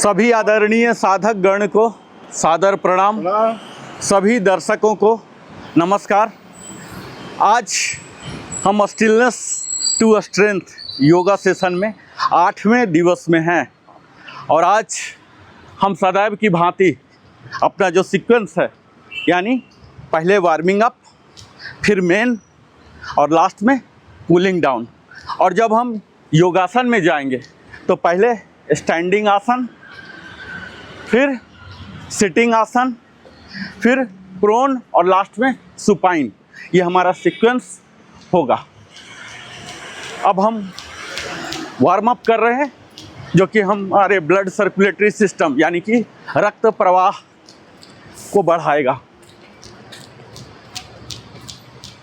सभी आदरणीय साधक गण को सादर प्रणाम। सभी दर्शकों को नमस्कार। आज हम stillness to strength yoga session में 8वें दिवस में हैं और आज हम सदैव की भांति अपना जो सीक्वेंस है, यानी पहले वार्मिंग अप, फिर मेन और लास्ट में कूलिंग डाउन। और जब हम योगासन में जाएंगे तो पहले स्टैंडिंग आसन, फिर सिटिंग आसन, फिर प्रोन और लास्ट में सुपाइन। ये हमारा सीक्वेंस होगा। अब हम वार्म अप कर रहे हैं, जो कि हमारे ब्लड सर्कुलेटरी सिस्टम यानी कि रक्त प्रवाह को बढ़ाएगा।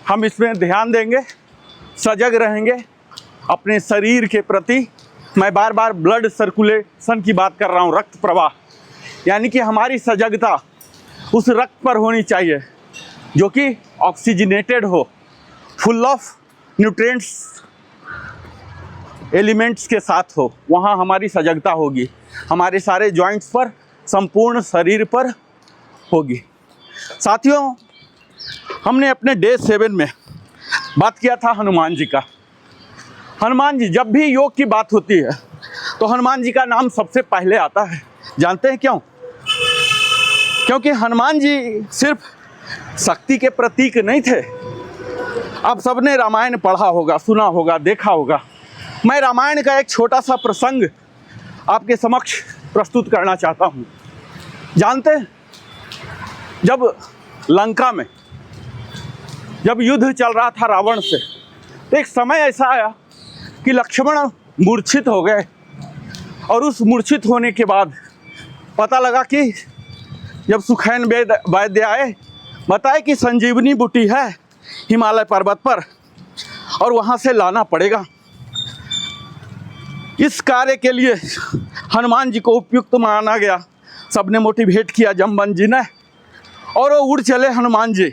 हम इसमें ध्यान देंगे, सजग रहेंगे अपने शरीर के प्रति। मैं बार बार ब्लड सर्कुलेशन की बात कर रहा हूँ, रक्त प्रवाह, यानी कि हमारी सजगता उस रक्त पर होनी चाहिए जो कि ऑक्सीजनेटेड हो, फुल ऑफ न्यूट्रिएंट्स एलिमेंट्स के साथ हो। वहाँ हमारी सजगता होगी, हमारे सारे जॉइंट्स पर, संपूर्ण शरीर पर होगी। साथियों, हमने अपने डे 7 में बात किया था हनुमान जी का। हनुमान जी, जब भी योग की बात होती है तो हनुमान जी का नाम सबसे पहले आता है। जानते हैं क्यों? क्योंकि हनुमान जी सिर्फ शक्ति के प्रतीक नहीं थे। आप सबने रामायण पढ़ा होगा, सुना होगा, देखा होगा। मैं रामायण का एक छोटा सा प्रसंग आपके समक्ष प्रस्तुत करना चाहता हूँ। जानते हैं, जब लंका में जब युद्ध चल रहा था रावण से, तो एक समय ऐसा आया कि लक्ष्मण मूर्छित हो गए। और उस मूर्छित होने के बाद पता लगा कि जब सुखैन वैद्य आए, बताए कि संजीवनी बूटी है हिमालय पर्वत पर और वहाँ से लाना पड़ेगा। इस कार्य के लिए हनुमान जी को उपयुक्त माना गया। सबने मोटिवेट किया जमवन जी ने, और वो उड़ चले हनुमान जी।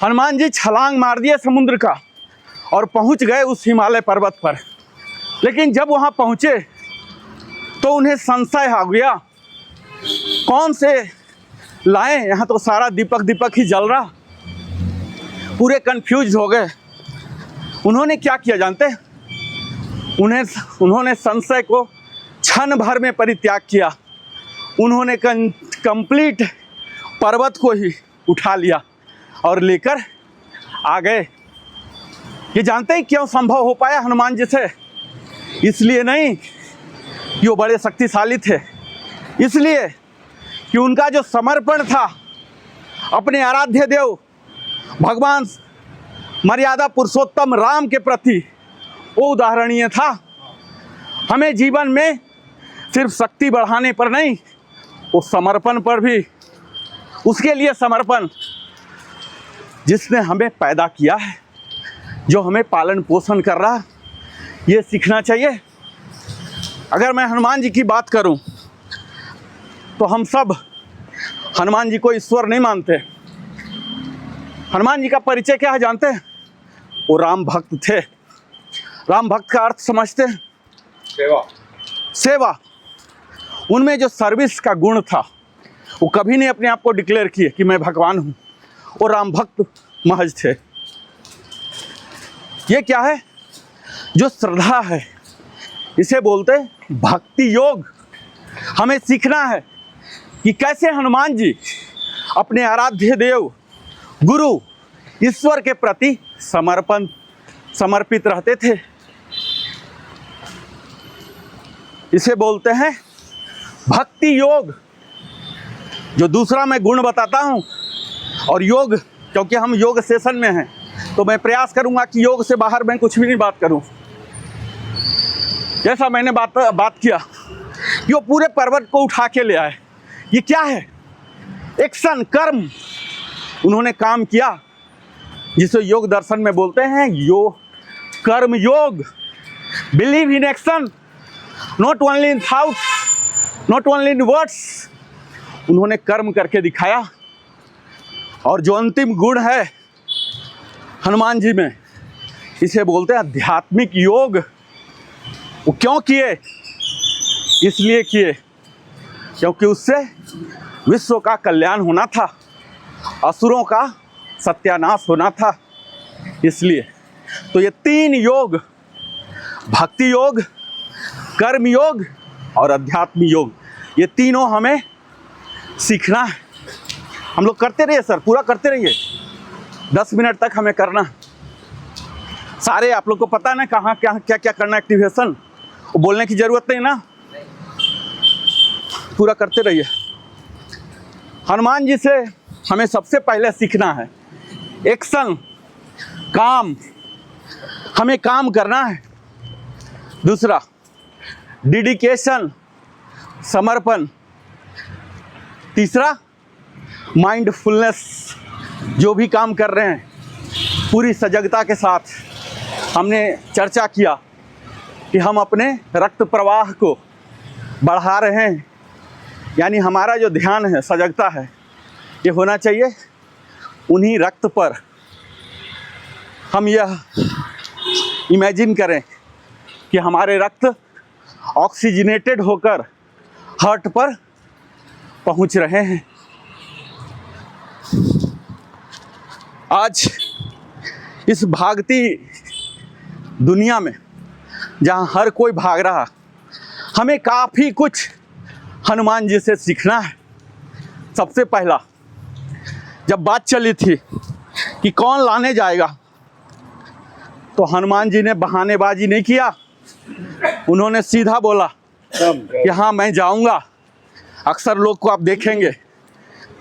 हनुमान जी छलांग मार दिए समुद्र का और पहुंच गए उस हिमालय पर्वत पर। लेकिन जब वहां पहुंचे तो उन्हें संशय आ गया, कौन से लाएं, यहाँ तो सारा दीपक दीपक ही जल रहा। पूरे कंफ्यूज हो गए। उन्होंने क्या किया जानते? उन्होंने संशय को क्षण भर में परित्याग किया। उन्होंने कंप्लीट पर्वत को ही उठा लिया और लेकर आ गए। ये जानते हैं क्यों संभव हो पाया हनुमान जी से? इसलिए नहीं कि वो बड़े शक्तिशाली थे, इसलिए कि उनका जो समर्पण था अपने आराध्य देव भगवान मर्यादा पुरुषोत्तम राम के प्रति, वो उदाहरणीय था। हमें जीवन में सिर्फ शक्ति बढ़ाने पर नहीं, वो समर्पण पर भी, उसके लिए समर्पण जिसने हमें पैदा किया है, जो हमें पालन पोषण कर रहा, ये सीखना चाहिए। अगर मैं हनुमान जी की बात करूं तो हम सब हनुमान जी को ईश्वर नहीं मानते। हनुमान जी का परिचय क्या है जानते हैं? वो राम भक्त थे। राम भक्त का अर्थ समझते हैं? सेवा। उनमें जो सर्विस का गुण था, वो कभी नहीं अपने आप को डिक्लेयर किए कि मैं भगवान हूँ। वो राम भक्त महज थे। ये क्या है? जो श्रद्धा है, इसे बोलते हैं भक्ति योग। हमें सीखना है कि कैसे हनुमान जी अपने आराध्य देव गुरु ईश्वर के प्रति समर्पित रहते थे। इसे बोलते हैं भक्ति योग। जो दूसरा मैं गुण बताता हूँ, और योग, क्योंकि हम योग सेशन में हैं तो मैं प्रयास करूंगा कि योग से बाहर मैं कुछ भी नहीं बात करूं। जैसा मैंने बात किया कि वो पूरे पर्वत को उठा के ले आए। ये क्या है? एक्शन, कर्म। उन्होंने काम किया, जिसे योग दर्शन में बोलते हैं योग, कर्म योग। Believe in action, not only in thoughts, not only in words. उन्होंने कर्म करके दिखाया। और जो अंतिम गुण है हनुमान जी में, इसे बोलते हैं आध्यात्मिक योग। वो क्यों किए? इसलिए किए क्योंकि उससे विश्व का कल्याण होना था, असुरों का सत्यानाश होना था। इसलिए तो ये 3 योग, भक्ति योग, कर्म योग और अध्यात्म योग, ये तीनों हमें सीखना है। हम लोग करते रहिए सर, पूरा करते रहिए, 10 मिनट तक हमें करना। सारे आप लोग को पता ना कहाँ क्या क्या क्या करना एक्टिवेशन, वो बोलने की ज़रूरत नहीं ना, पूरा करते रहिए। हनुमान जी से हमें सबसे पहले सीखना है एक्शन, काम, हमें काम करना है। दूसरा डेडिकेशन, समर्पण। तीसरा माइंडफुलनेस, जो भी काम कर रहे हैं पूरी सजगता के साथ। हमने चर्चा किया कि हम अपने रक्त प्रवाह को बढ़ा रहे हैं, यानी हमारा जो ध्यान है, सजगता है, ये होना चाहिए उन्हीं रक्त पर। हम यह इमेजिन करें कि हमारे रक्त ऑक्सीजनेटेड होकर हार्ट पर पहुंच रहे हैं। आज इस भागती दुनिया में जहां हर कोई भाग रहा, हमें काफ़ी कुछ हनुमान जी से सीखना है। सबसे पहला, जब बात चली थी कि कौन लाने जाएगा, तो हनुमान जी ने बहानेबाजी नहीं किया, उन्होंने सीधा बोला कि हाँ मैं जाऊंगा। अक्सर लोग को आप देखेंगे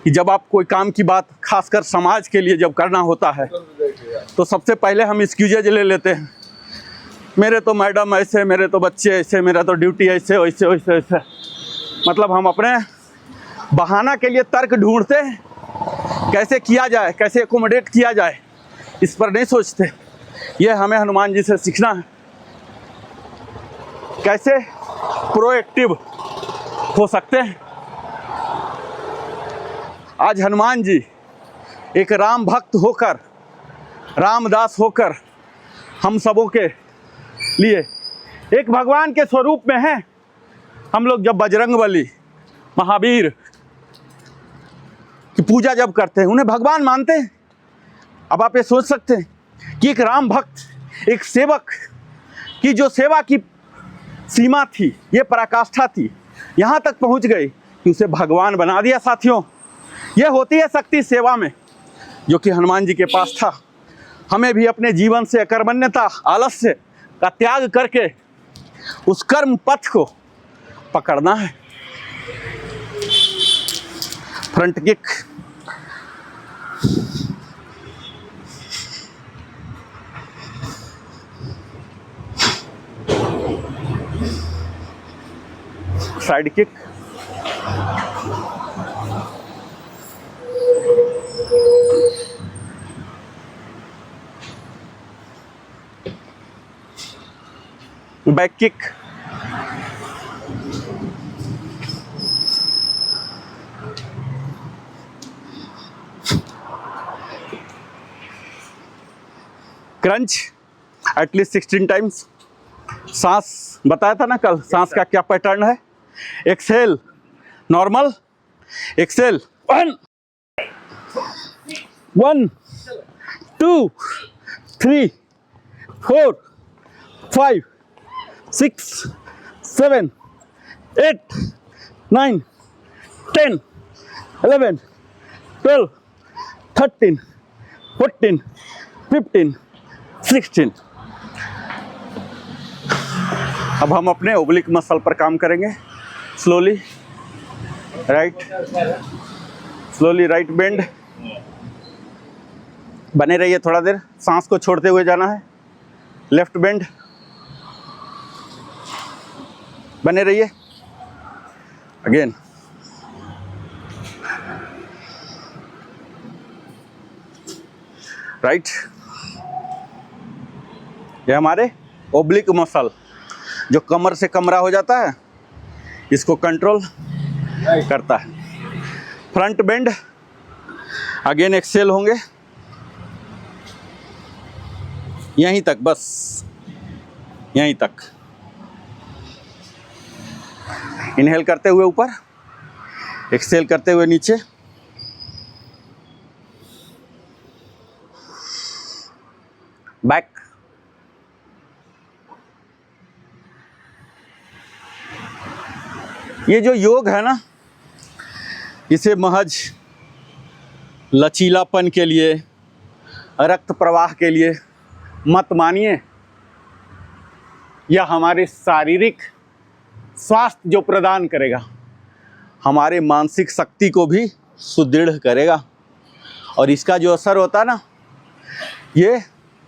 कि जब आप कोई काम की बात खासकर समाज के लिए जब करना होता है तो सबसे पहले हम एक्सक्यूजेज ले लेते हैं, मेरे तो मैडम ऐसे, मेरे तो बच्चे ऐसे, मेरा तो ड्यूटी ऐसे वैसे वैसे वैसे। मतलब हम अपने बहाना के लिए तर्क ढूंढते हैं, कैसे किया जाए, कैसे एकोमोडेट किया जाए, इस पर नहीं सोचते। ये हमें हनुमान जी से सीखना है, कैसे प्रोएक्टिव हो सकते हैं। आज हनुमान जी एक राम भक्त होकर, रामदास होकर हम सबों के लिए एक भगवान के स्वरूप में हैं। हम लोग जब बजरंगबली, महावीर की पूजा जब करते हैं, उन्हें भगवान मानते हैं। अब आप ये सोच सकते हैं कि एक राम भक्त, एक सेवक की जो सेवा की सीमा थी, ये पराकाष्ठा थी, यहाँ तक पहुँच गई कि उसे भगवान बना दिया। साथियों, यह होती है शक्ति सेवा में, जो कि हनुमान जी के पास था। हमें भी अपने जीवन से अकर्मण्यता, आलस्य का त्याग करके उस कर्म पथ को पकड़ना है। Front kick, side kick, back kick, crunch at least 16 times. सांस बताया था ना कल, सांस का क्या पैटर्न है। Excel normal, Excel 1 1 2 3 4 5 6 7 8 9 10 11 12 13 14 15 16। अब हम अपने ओब्लिक मसल पर काम करेंगे। Slowly right, slowly right bend. बने रहिए थोड़ा देर, सांस को छोड़ते हुए जाना है। लेफ्ट बेंड, बने रहिए। Again right. ये हमारे ओब्लिक मसल जो कमर से कमरा हो जाता है, इसको कंट्रोल करता है। फ्रंट बेंड, अगेन एक्सेल होंगे यहीं तक, बस यहीं तक। इनहेल करते हुए ऊपर, एक्सहेल करते हुए नीचे। बैक। ये जो योग है ना, इसे महज लचीलापन के लिए, रक्त प्रवाह के लिए मत मानिए। यह हमारे शारीरिक स्वास्थ्य जो प्रदान करेगा, हमारे मानसिक शक्ति को भी सुदृढ़ करेगा। और इसका जो असर होता है ना, ये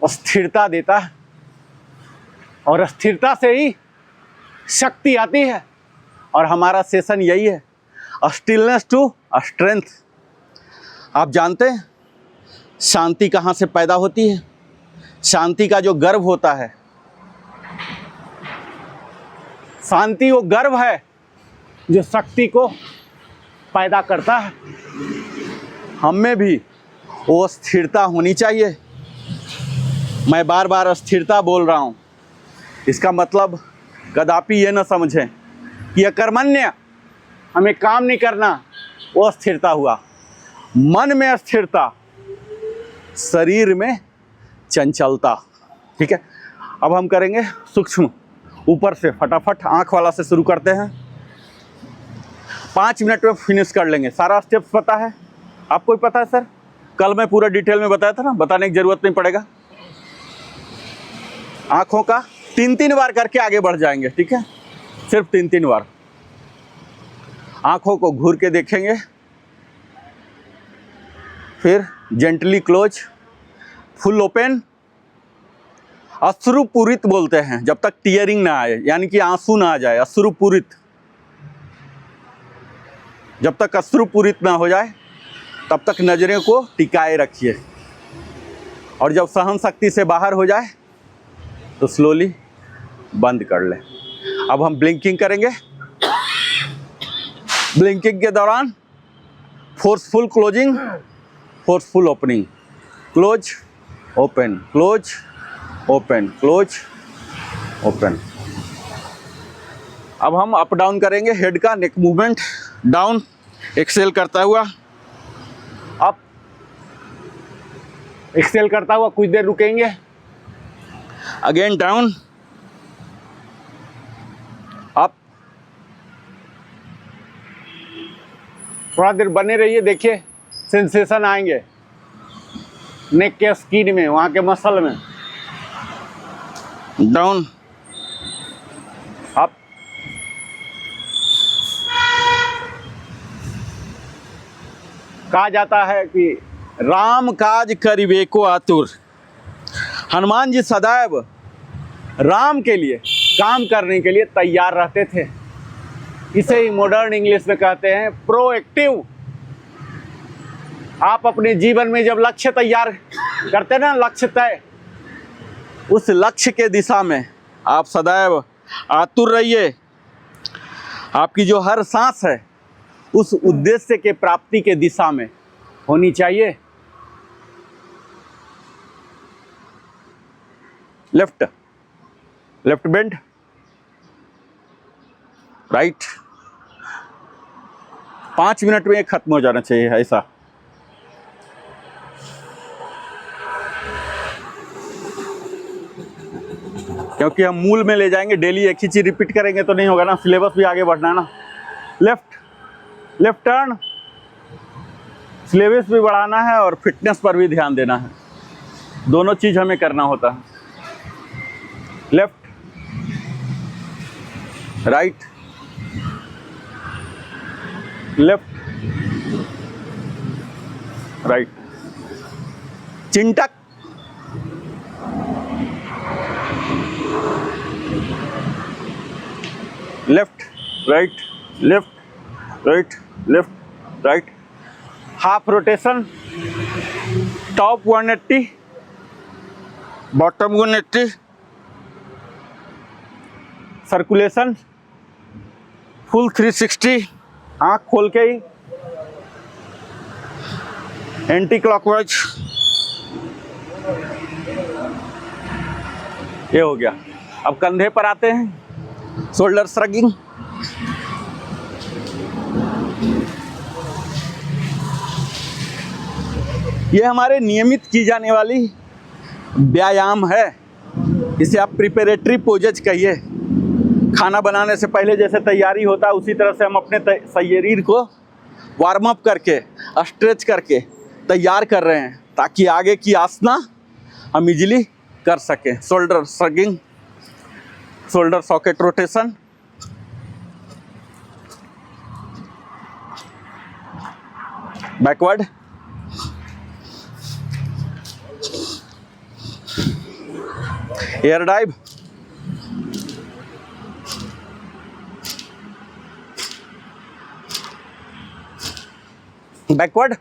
स्थिरता देता है, और स्थिरता से ही शक्ति आती है। और हमारा सेशन यही है, स्टिलनेस टू स्ट्रेंथ। आप जानते हैं शांति कहाँ से पैदा होती है? शांति का जो गर्व होता है, शांति वो गर्व है जो शक्ति को पैदा करता है। हम में भी वो स्थिरता होनी चाहिए। मैं बार बार स्थिरता बोल रहा हूँ, इसका मतलब कदापि ये न समझें कि अकर्मण्य, हमें काम नहीं करना, वो स्थिरता हुआ। मन में स्थिरता, शरीर में चंचलता। ठीक है, अब हम करेंगे सूक्ष्म, ऊपर से फटाफट आँख वाला से शुरू करते हैं। 5 मिनट में फिनिश कर लेंगे। सारा स्टेप्स पता है आपको? ही पता है सर? कल मैं पूरा डिटेल में बताया था ना, बताने की ज़रूरत नहीं पड़ेगा। आँखों का 3-3 बार करके आगे बढ़ जाएंगे। ठीक है, सिर्फ 3-3 बार। आँखों को घूर के देखेंगे, फिर जेंटली क्लोज, फुल ओपन। अश्रुपूरित बोलते हैं जब तक टीयरिंग ना आए, यानी कि आंसू ना आ जाए। अश्रुपूरित, जब तक अश्रुपूरित ना हो जाए तब तक नज़रें को टिकाए रखिए, और जब सहन शक्ति से बाहर हो जाए तो स्लोली बंद कर लें। अब हम ब्लिंकिंग करेंगे। ब्लिंकिंग के दौरान forceful closing, forceful opening. Close, open, close, open, close, open. अब हम अप डाउन करेंगे। हेड का नेक मूवमेंट, डाउन, एक्सेल करता हुआ अप, एक्सेल करता हुआ कुछ देर रुकेंगे, अगेन डाउन, अप। थोड़ा देर बने रहिए, देखिए सेंसेशन आएंगे नेक के स्किन में, वहाँ के मसल में। डाउन, अप, कहा जाता है कि राम काज करिबे को आतुर। हनुमान जी सदैव राम के लिए काम करने के लिए तैयार रहते थे। इसे ही मॉडर्न इंग्लिश में कहते हैं प्रोएक्टिव। आप अपने जीवन में जब लक्ष्य तैयार करते हैं ना, लक्ष्य तय, उस लक्ष्य के दिशा में आप सदैव आतुर रहिए। आपकी जो हर सांस है उस उद्देश्य के प्राप्ति के दिशा में होनी चाहिए। Left, left bend, right. 5 minute में ये खत्म हो जाना चाहिए ऐसा। क्योंकि हम मूल में ले जाएंगे, डेली एक ही चीज रिपीट करेंगे तो नहीं होगा ना, सिलेबस भी आगे बढ़ना है ना। लेफ्ट, लेफ्ट टर्न, सिलेबस भी बढ़ाना है और फिटनेस पर भी ध्यान देना है। दोनों चीज हमें करना होता है। Left, right, left, right. चिंटक, left, right, left, right, left, right. Half rotation, top 180, bottom 180। Circulation full 360, आँख खोल के ही, एंटी क्लॉकवाइज। ये हो गया। अब कंधे पर आते हैं, शोल्डर श्रगिंग, ये हमारे नियमित की जाने वाली व्यायाम है। इसे आप प्रिपरेटरी पोजेज कहिए। खाना बनाने से पहले जैसे तैयारी होता है उसी तरह से हम अपने शरीर को वार्म अप करके, स्ट्रेच करके तैयार कर रहे हैं ताकि आगे की आसना हम इजीली कर सकें। Shoulder shrugging, shoulder socket rotation, backward, air dive, backward,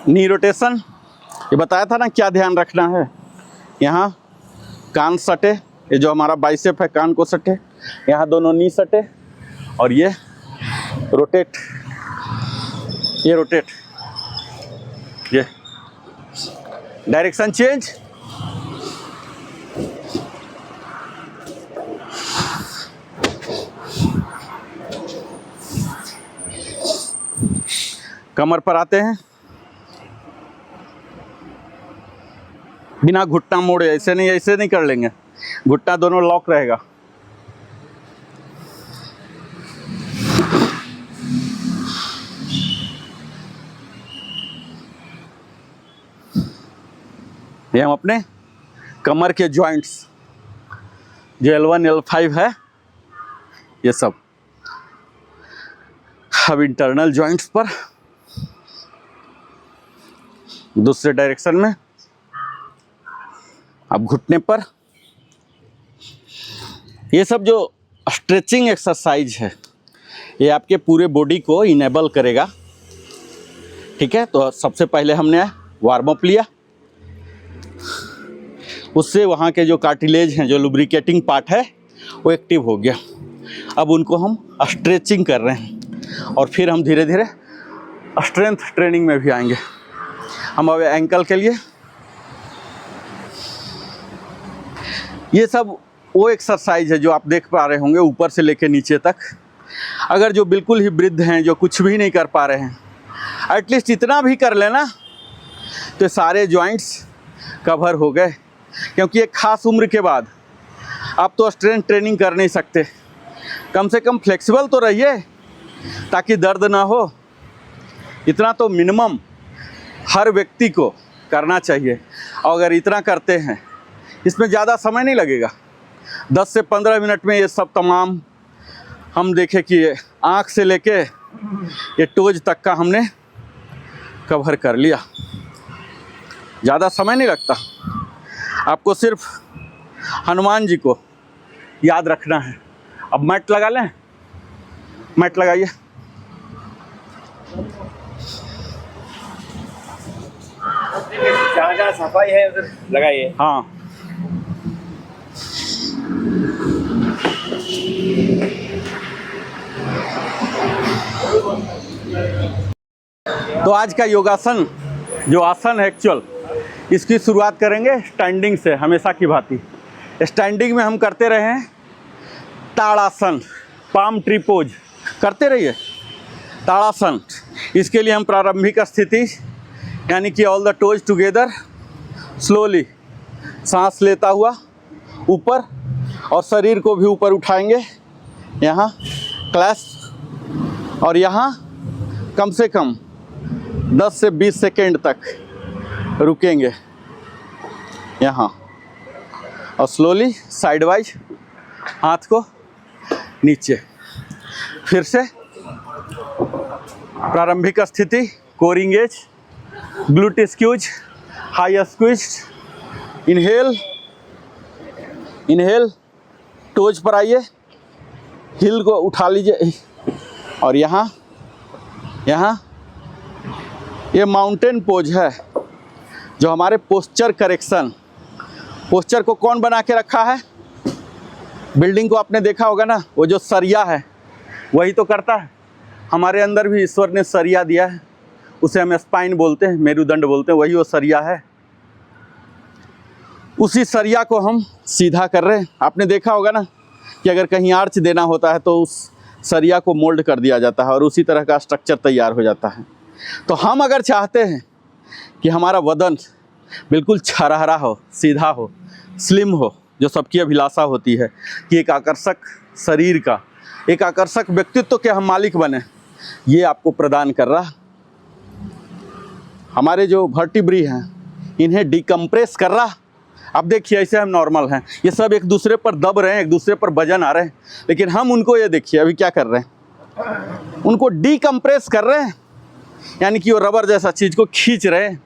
knee rotation. ये बताया था ना क्या ध्यान रखना है। यहाँ कान सटे, ये जो हमारा बाइसेप है कान को सटे, यहाँ दोनों नी सटे और ये रोटेट, ये रोटेट, ये डायरेक्शन चेंज, कमर पर आते हैं, बिना घुटना मोड़े, ऐसे नहीं कर लेंगे, घुटना दोनों लॉक रहेगा। ये हम अपने कमर के जॉइंट्स जो L1 L5 है ये सब अब इंटरनल जॉइंट्स पर दूसरे डायरेक्शन में, अब घुटने पर। ये सब जो स्ट्रेचिंग एक्सरसाइज है ये आपके पूरे बॉडी को इनेबल करेगा। ठीक है, तो सबसे पहले हमने वार्म अप लिया, उससे वहाँ के जो कार्टिलेज हैं, जो लुब्रिकेटिंग पार्ट है वो एक्टिव हो गया। अब उनको हम स्ट्रेचिंग कर रहे हैं और फिर हम धीरे धीरे स्ट्रेंथ ट्रेनिंग में भी आएंगे। हम अब एंकल के लिए ये सब वो एक्सरसाइज है जो आप देख पा रहे होंगे ऊपर से लेकर नीचे तक। अगर जो बिल्कुल ही वृद्ध हैं, जो कुछ भी नहीं कर पा रहे हैं, एटलीस्ट इतना भी कर लेना तो सारे जॉइंट्स कवर हो गए। क्योंकि एक ख़ास उम्र के बाद आप तो स्ट्रेंथ ट्रेनिंग कर नहीं सकते, कम से कम फ्लेक्सिबल तो रहिए ताकि दर्द ना हो। इतना तो मिनिमम हर व्यक्ति को करना चाहिए। और अगर इतना करते हैं, इसमें ज़्यादा समय नहीं लगेगा, 10 से 15 मिनट में ये सब तमाम हम देखें कि आँख से लेके ये टोज तक का हमने कवर कर लिया। ज़्यादा समय नहीं लगता। आपको सिर्फ हनुमान जी को याद रखना है। अब मैट लगा लें, मैट लगाइए। जहाँ सफाई है उधर लगाइए। हाँ, तो आज का योगासन जो आसन है एक्चुअल, इसकी शुरुआत करेंगे स्टैंडिंग से, हमेशा की भांति। स्टैंडिंग में हम करते रहे हैं ताड़ासन, पाम ट्री पोज करते रहिए, ताड़ासन। इसके लिए हम प्रारंभिक स्थिति यानी कि all the toes together, slowly सांस लेता हुआ ऊपर और शरीर को भी ऊपर उठाएंगे, यहाँ क्लैस्प, और यहाँ कम से कम 10 से 20 सेकेंड तक रुकेंगे यहाँ, और स्लोली साइड वाइज हाथ को नीचे। फिर से प्रारंभिक स्थिति, core engage, glute squeeze, high squeeze, inhale, inhale, toes पर आइए, हिल को उठा लीजिए, और यहाँ ये माउंटेन पोज है जो हमारे पोस्चर करेक्शन। पोस्चर को कौन बना के रखा है? बिल्डिंग को आपने देखा होगा ना, वो जो सरिया है वही तो करता है। हमारे अंदर भी ईश्वर ने सरिया दिया है, उसे हम स्पाइन बोलते हैं, मेरुदंड बोलते हैं, वही वो सरिया है। उसी सरिया को हम सीधा कर रहे हैं। आपने देखा होगा ना कि अगर कहीं आर्च देना होता है तो उस सरिया को मोल्ड कर दिया जाता है और उसी तरह का स्ट्रक्चर तैयार हो जाता है। तो हम अगर चाहते हैं कि हमारा वदन बिल्कुल छरहरा हो, सीधा हो, स्लिम हो, जो सबकी अभिलाषा होती है कि एक आकर्षक शरीर का, एक आकर्षक व्यक्तित्व के हम मालिक बने, ये आपको प्रदान कर रहा। हमारे जो वर्टिब्री हैं इन्हें डिकम्प्रेस कर रहा। अब देखिए ऐसे हम नॉर्मल हैं, ये सब एक दूसरे पर दब रहे हैं, एक दूसरे पर वजन आ रहे हैं, लेकिन हम उनको ये देखिए अभी क्या कर रहे हैं, उनको डिकम्प्रेस कर रहे हैं, यानी कि वो रबर जैसा चीज़ को खींच रहे हैं।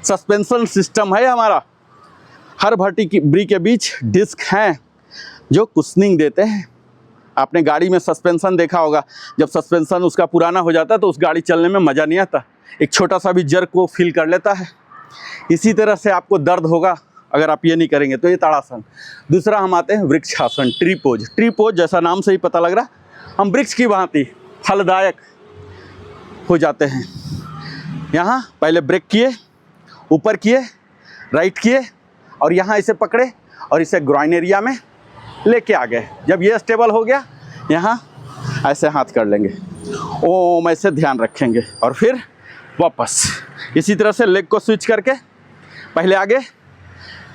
सस्पेंशन सिस्टम है हमारा, हर वर्टिब्री के बीच डिस्क हैं जो कुशनिंग देते हैं। आपने गाड़ी में सस्पेंशन देखा होगा, जब सस्पेंशन उसका पुराना हो जाता है तो उस गाड़ी चलने में मज़ा नहीं आता, एक छोटा सा भी जर्क को फील कर लेता है। इसी तरह से आपको दर्द होगा अगर आप ये नहीं करेंगे। तो ये ताड़ासन। दूसरा हम आते हैं vrikshasana, tree pose. Tree pose जैसा नाम से ही पता लग रहा, हम वृक्ष की भांति फलदायक हो जाते हैं। यहाँ पहले ब्रेक किए, ऊपर किए, राइट किए और यहाँ इसे पकड़े और इसे ग्राइन एरिया में लेके आ गए। जब ये स्टेबल हो गया, यहाँ ऐसे हाथ कर लेंगे, ओम ऐसे ध्यान रखेंगे और फिर वापस इसी तरह से लेग को स्विच करके पहले आगे,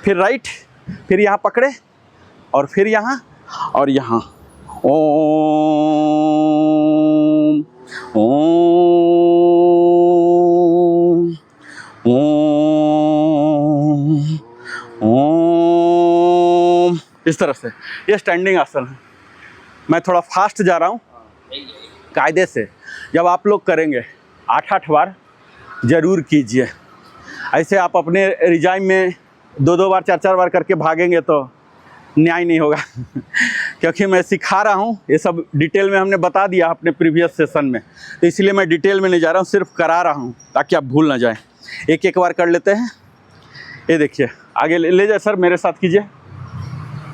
फिर राइट, फिर यहाँ पकड़े और फिर यहाँ और यहाँ। ओम ओम ओम ओम, इस तरह से। ये स्टैंडिंग आसन है। मैं थोड़ा फास्ट जा रहा हूँ कायदे से। जब आप लोग करेंगे 8-8 बार ज़रूर कीजिए। ऐसे आप अपने रिजाइम में 2-2 बार 4-4 बार करके भागेंगे तो न्याय नहीं होगा क्योंकि मैं सिखा रहा हूँ, ये सब डिटेल में हमने बता दिया अपने प्रीवियस सेशन में, तो इसलिए मैं डिटेल में नहीं जा रहा हूँ, सिर्फ करा रहा हूँ ताकि आप भूल ना जाएं। एक एक बार कर लेते हैं। ये देखिए, आगे ले जाए सर, मेरे साथ कीजिए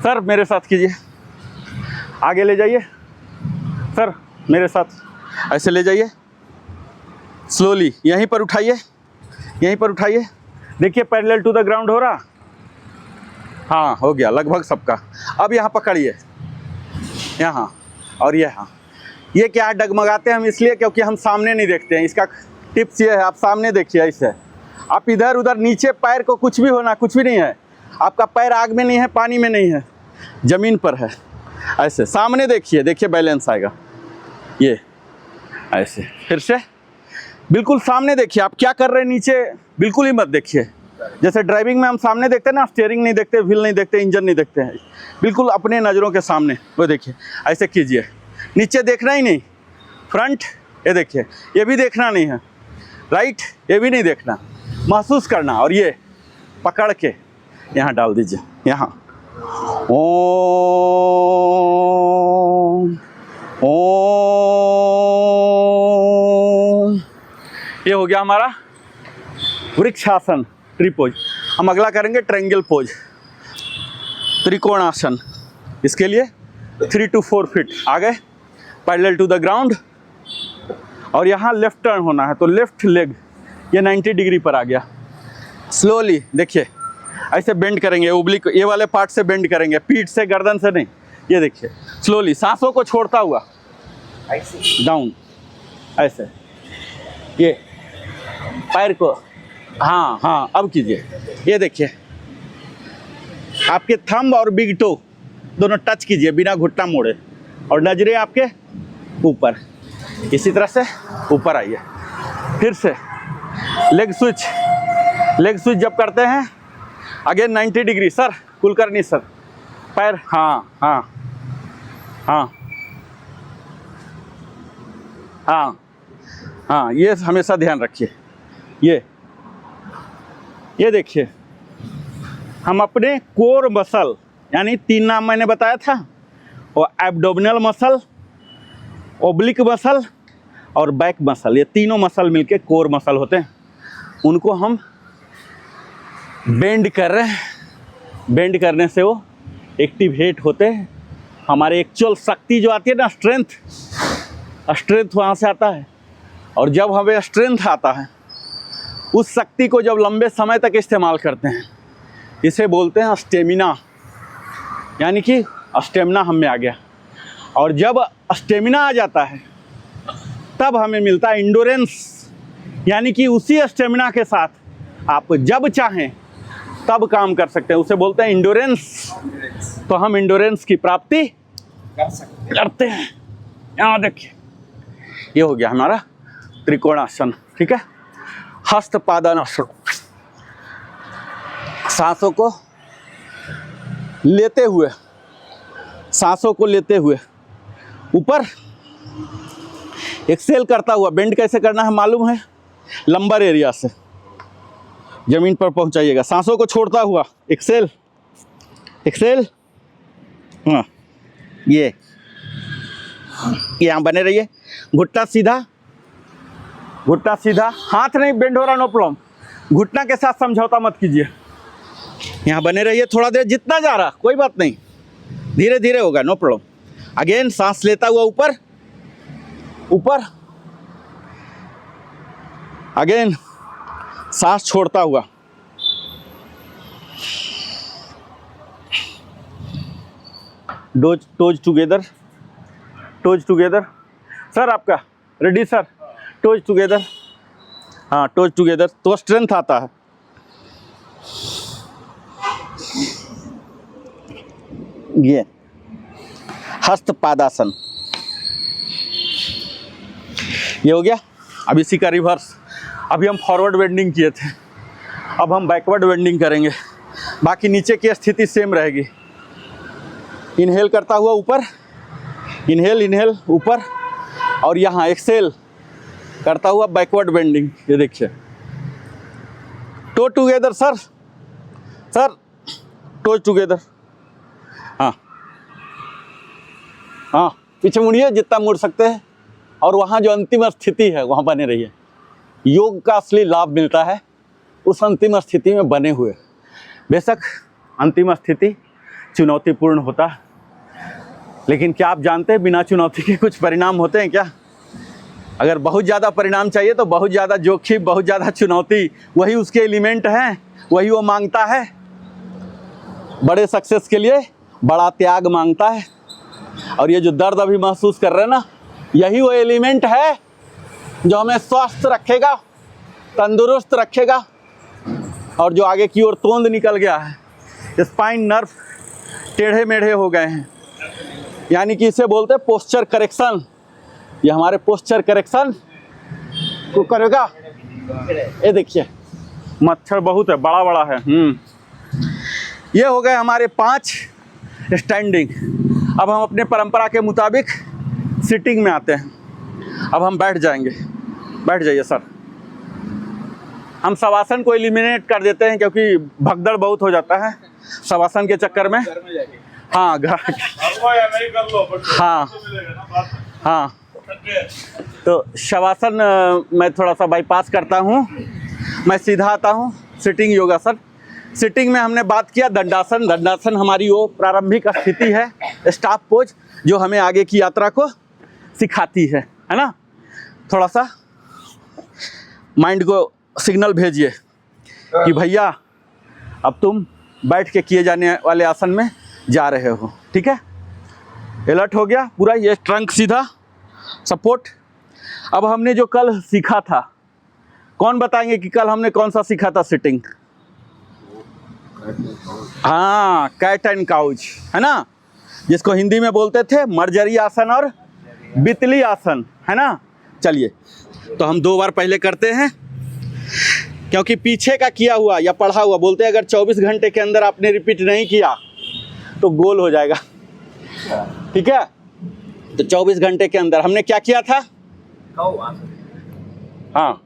सर, मेरे साथ कीजिए, आगे ले जाइए सर, मेरे साथ ऐसे ले जाइए, स्लोली यहीं पर उठाइए, यहीं पर उठाइए। देखिए पैरेलल टू द ग्राउंड हो रहा, हाँ हो गया लगभग सबका। अब यहाँ पकड़िए, यहाँ और यहाँ। ये क्या डगमगाते हैं हम इसलिए क्योंकि हम सामने नहीं देखते हैं। इसका टिप्स ये है, आप सामने देखिए ऐसे। आप इधर उधर नीचे पैर को कुछ भी होना, कुछ भी नहीं है। आपका पैर आग में नहीं है, पानी में नहीं है, ज़मीन पर है। ऐसे सामने देखिए, देखिए बैलेंस आएगा। ये ऐसे फिर से बिल्कुल सामने देखिए। आप क्या कर रहे हैं, नीचे बिल्कुल ही मत देखिए। जैसे ड्राइविंग में हम सामने देखते हैं ना, स्टीयरिंग नहीं देखते, व्हील नहीं देखते, इंजन नहीं देखते हैं, बिल्कुल अपने नज़रों के सामने वो देखिए। ऐसे कीजिए, नीचे देखना ही नहीं, फ्रंट ये देखिए, ये भी देखना नहीं है, राइट ये भी नहीं देखना, महसूस करना। और ये पकड़ के यहाँ डाल दीजिए, यहाँ ओम ओम। ये हो गया हमारा वृक्षासन, ट्री पोज। हम अगला करेंगे ट्रायंगल पोज, त्रिकोणासन। इसके लिए 3 to 4 फीट आ गए, पैरेलल टू द ग्राउंड, और यहाँ लेफ्ट टर्न होना है तो लेफ्ट लेग ये 90 डिग्री पर आ गया। स्लोली देखिए, ऐसे बेंड करेंगे, ओब्लिक ये वाले पार्ट से बेंड करेंगे, पीठ से, गर्दन से नहीं। ये देखिए स्लोली, सांसों को छोड़ता हुआ डाउन, ऐसे ये पैर को, हाँ हाँ अब कीजिए। ये देखिए, आपके थंब और बिग टो दोनों टच कीजिए बिना घुटना मोड़े, और नजरें आपके ऊपर, इसी तरह से ऊपर आइए। फिर से लेग स्विच, लेग स्विच जब करते हैं again 90 degree. Sir Kulkarni sir, पैर, हाँ हाँ हाँ हाँ हाँ, ये हमेशा ध्यान रखिए। ये देखिए, हम अपने कोर मसल, यानी 3 नाम मैंने बताया था, वो एब्डोमिनल मसल, ओब्लिक मसल और बैक मसल, ये तीनों मसल मिलके कोर मसल होते हैं। उनको हम बेंड कर रहे हैं, बेंड करने से वो एक्टिवेट होते हैं। हमारे एक्चुअल शक्ति जो आती है ना, स्ट्रेंथ वहाँ से आता है। और जब हमें स्ट्रेंथ आता है, उस शक्ति को जब लंबे समय तक इस्तेमाल करते हैं, इसे बोलते हैं स्टेमिना, यानी कि स्टेमिना हम में आ गया। और जब स्टेमिना आ जाता है तब हमें मिलता है इंडोरेंस, यानी कि उसी स्टेमिना के साथ आप जब चाहें तब काम कर सकते हैं, उसे बोलते हैं इंडोरेंस। तो हम इंडोरेंस की प्राप्ति करते हैं। यहाँ देखिए, ये हो गया हमारा त्रिकोणासन, ठीक है। हस्तपादानासन, सांसों को लेते हुए, सांसों को लेते हुए ऊपर एक्सेल करता हुआ, बेंड कैसे करना है मालूम है, लंबर एरिया से जमीन पर पहुंचाइएगा, सांसों को छोड़ता हुआ एक्सेल, एक्सेल, हाँ ये यहाँ बने रहिए, घुटना सीधा, घुटना सीधा, हाथ नहीं बेंड हो रहा, नो प्रॉब्लम, घुटना के साथ समझौता मत कीजिए, यहाँ बने रहिए थोड़ा देर, जितना जा रहा कोई बात नहीं, धीरे धीरे होगा, नो प्रॉब्लम। अगेन सांस लेता हुआ ऊपर, ऊपर, अगेन सांस छोड़ता हुआ, toes together, toes together, sir आपका रेडी सर, टोज टुगेदर, हाँ टोज टुगेदर, तो स्ट्रेंथ आता है। ये हस्तपादासन, ये हो गया। अब इसी का रिवर्स, अभी हम फॉरवर्ड बेंडिंग किए थे, अब हम बैकवर्ड बेंडिंग करेंगे, बाकी नीचे की स्थिति सेम रहेगी। इनहेल करता हुआ ऊपर, इनहेल इनहेल ऊपर, और यहाँ एक्सेल करता हुआ बैकवर्ड बेंडिंग, ये देखिए, toe together sir, sir toes together, हाँ हाँ पीछे मुड़िए जितना मुड़ सकते हैं, और वहाँ जो अंतिम स्थिति है वहाँ बने रहिए। योग का असली लाभ मिलता है उस अंतिम स्थिति में बने हुए। बेशक अंतिम स्थिति चुनौतीपूर्ण होता है, लेकिन क्या आप जानते हैं बिना चुनौती के कुछ परिणाम होते हैं क्या? अगर बहुत ज़्यादा परिणाम चाहिए तो बहुत ज़्यादा जोखिम, बहुत ज़्यादा चुनौती, वही उसके एलिमेंट हैं, वही वो मांगता है। बड़े सक्सेस के लिए बड़ा त्याग मांगता है, और ये जो दर्द अभी महसूस कर रहे हैं ना, यही वो एलिमेंट है जो हमें स्वस्थ रखेगा, तंदुरुस्त रखेगा, और जो आगे की ओर तोंद निकल गया है, स्पाइन नर्व टेढ़े मेढ़े हो गए हैं, यानी कि इसे बोलते हैं पोस्चर करेक्शन। ये हमारे पोस्चर करेक्शन को करेगा। ये देखिए मच्छर बहुत है, बड़ा बड़ा है। ये हो गए हमारे 5 स्टैंडिंग। अब हम अपने परंपरा के मुताबिक सिटिंग में आते हैं। अब हम बैठ जाएंगे, बैठ जाइए सर। हम शवासन को एलिमिनेट कर देते हैं क्योंकि भगदड़ बहुत हो जाता है शवासन के चक्कर में। हाँ हाँ हाँ, तो शवासन मैं थोड़ा सा बाईपास करता हूँ, मैं सीधा आता हूँ। सिटिंग योगासन, सिटिंग में हमने बात किया दंडासन। दंडासन हमारी वो प्रारंभिक स्थिति है, स्टाफ पोज, जो हमें आगे की यात्रा को सिखाती है ना। थोड़ा सा माइंड को सिग्नल भेजिए कि भैया अब तुम बैठ के किए जाने वाले आसन में जा रहे हो, ठीक है। अलर्ट हो गया पूरा, ये ट्रंक सीधा, सपोर्ट। अब हमने जो कल सीखा था, कौन बताएंगे कि कल हमने कौन सा सीखा था? सिटिंग, हाँ कैट एंड काउच, है ना, जिसको हिंदी में बोलते थे मर्जरी आसन और बितली आसन, है ना। चलिए तो हम 2 बार पहले करते हैं, क्योंकि पीछे का किया हुआ या पढ़ा हुआ बोलते हैं अगर 24 घंटे के अंदर आपने रिपीट नहीं किया तो गोल हो जाएगा, ठीक है। तो 24 घंटे के अंदर हमने क्या किया था? हाँ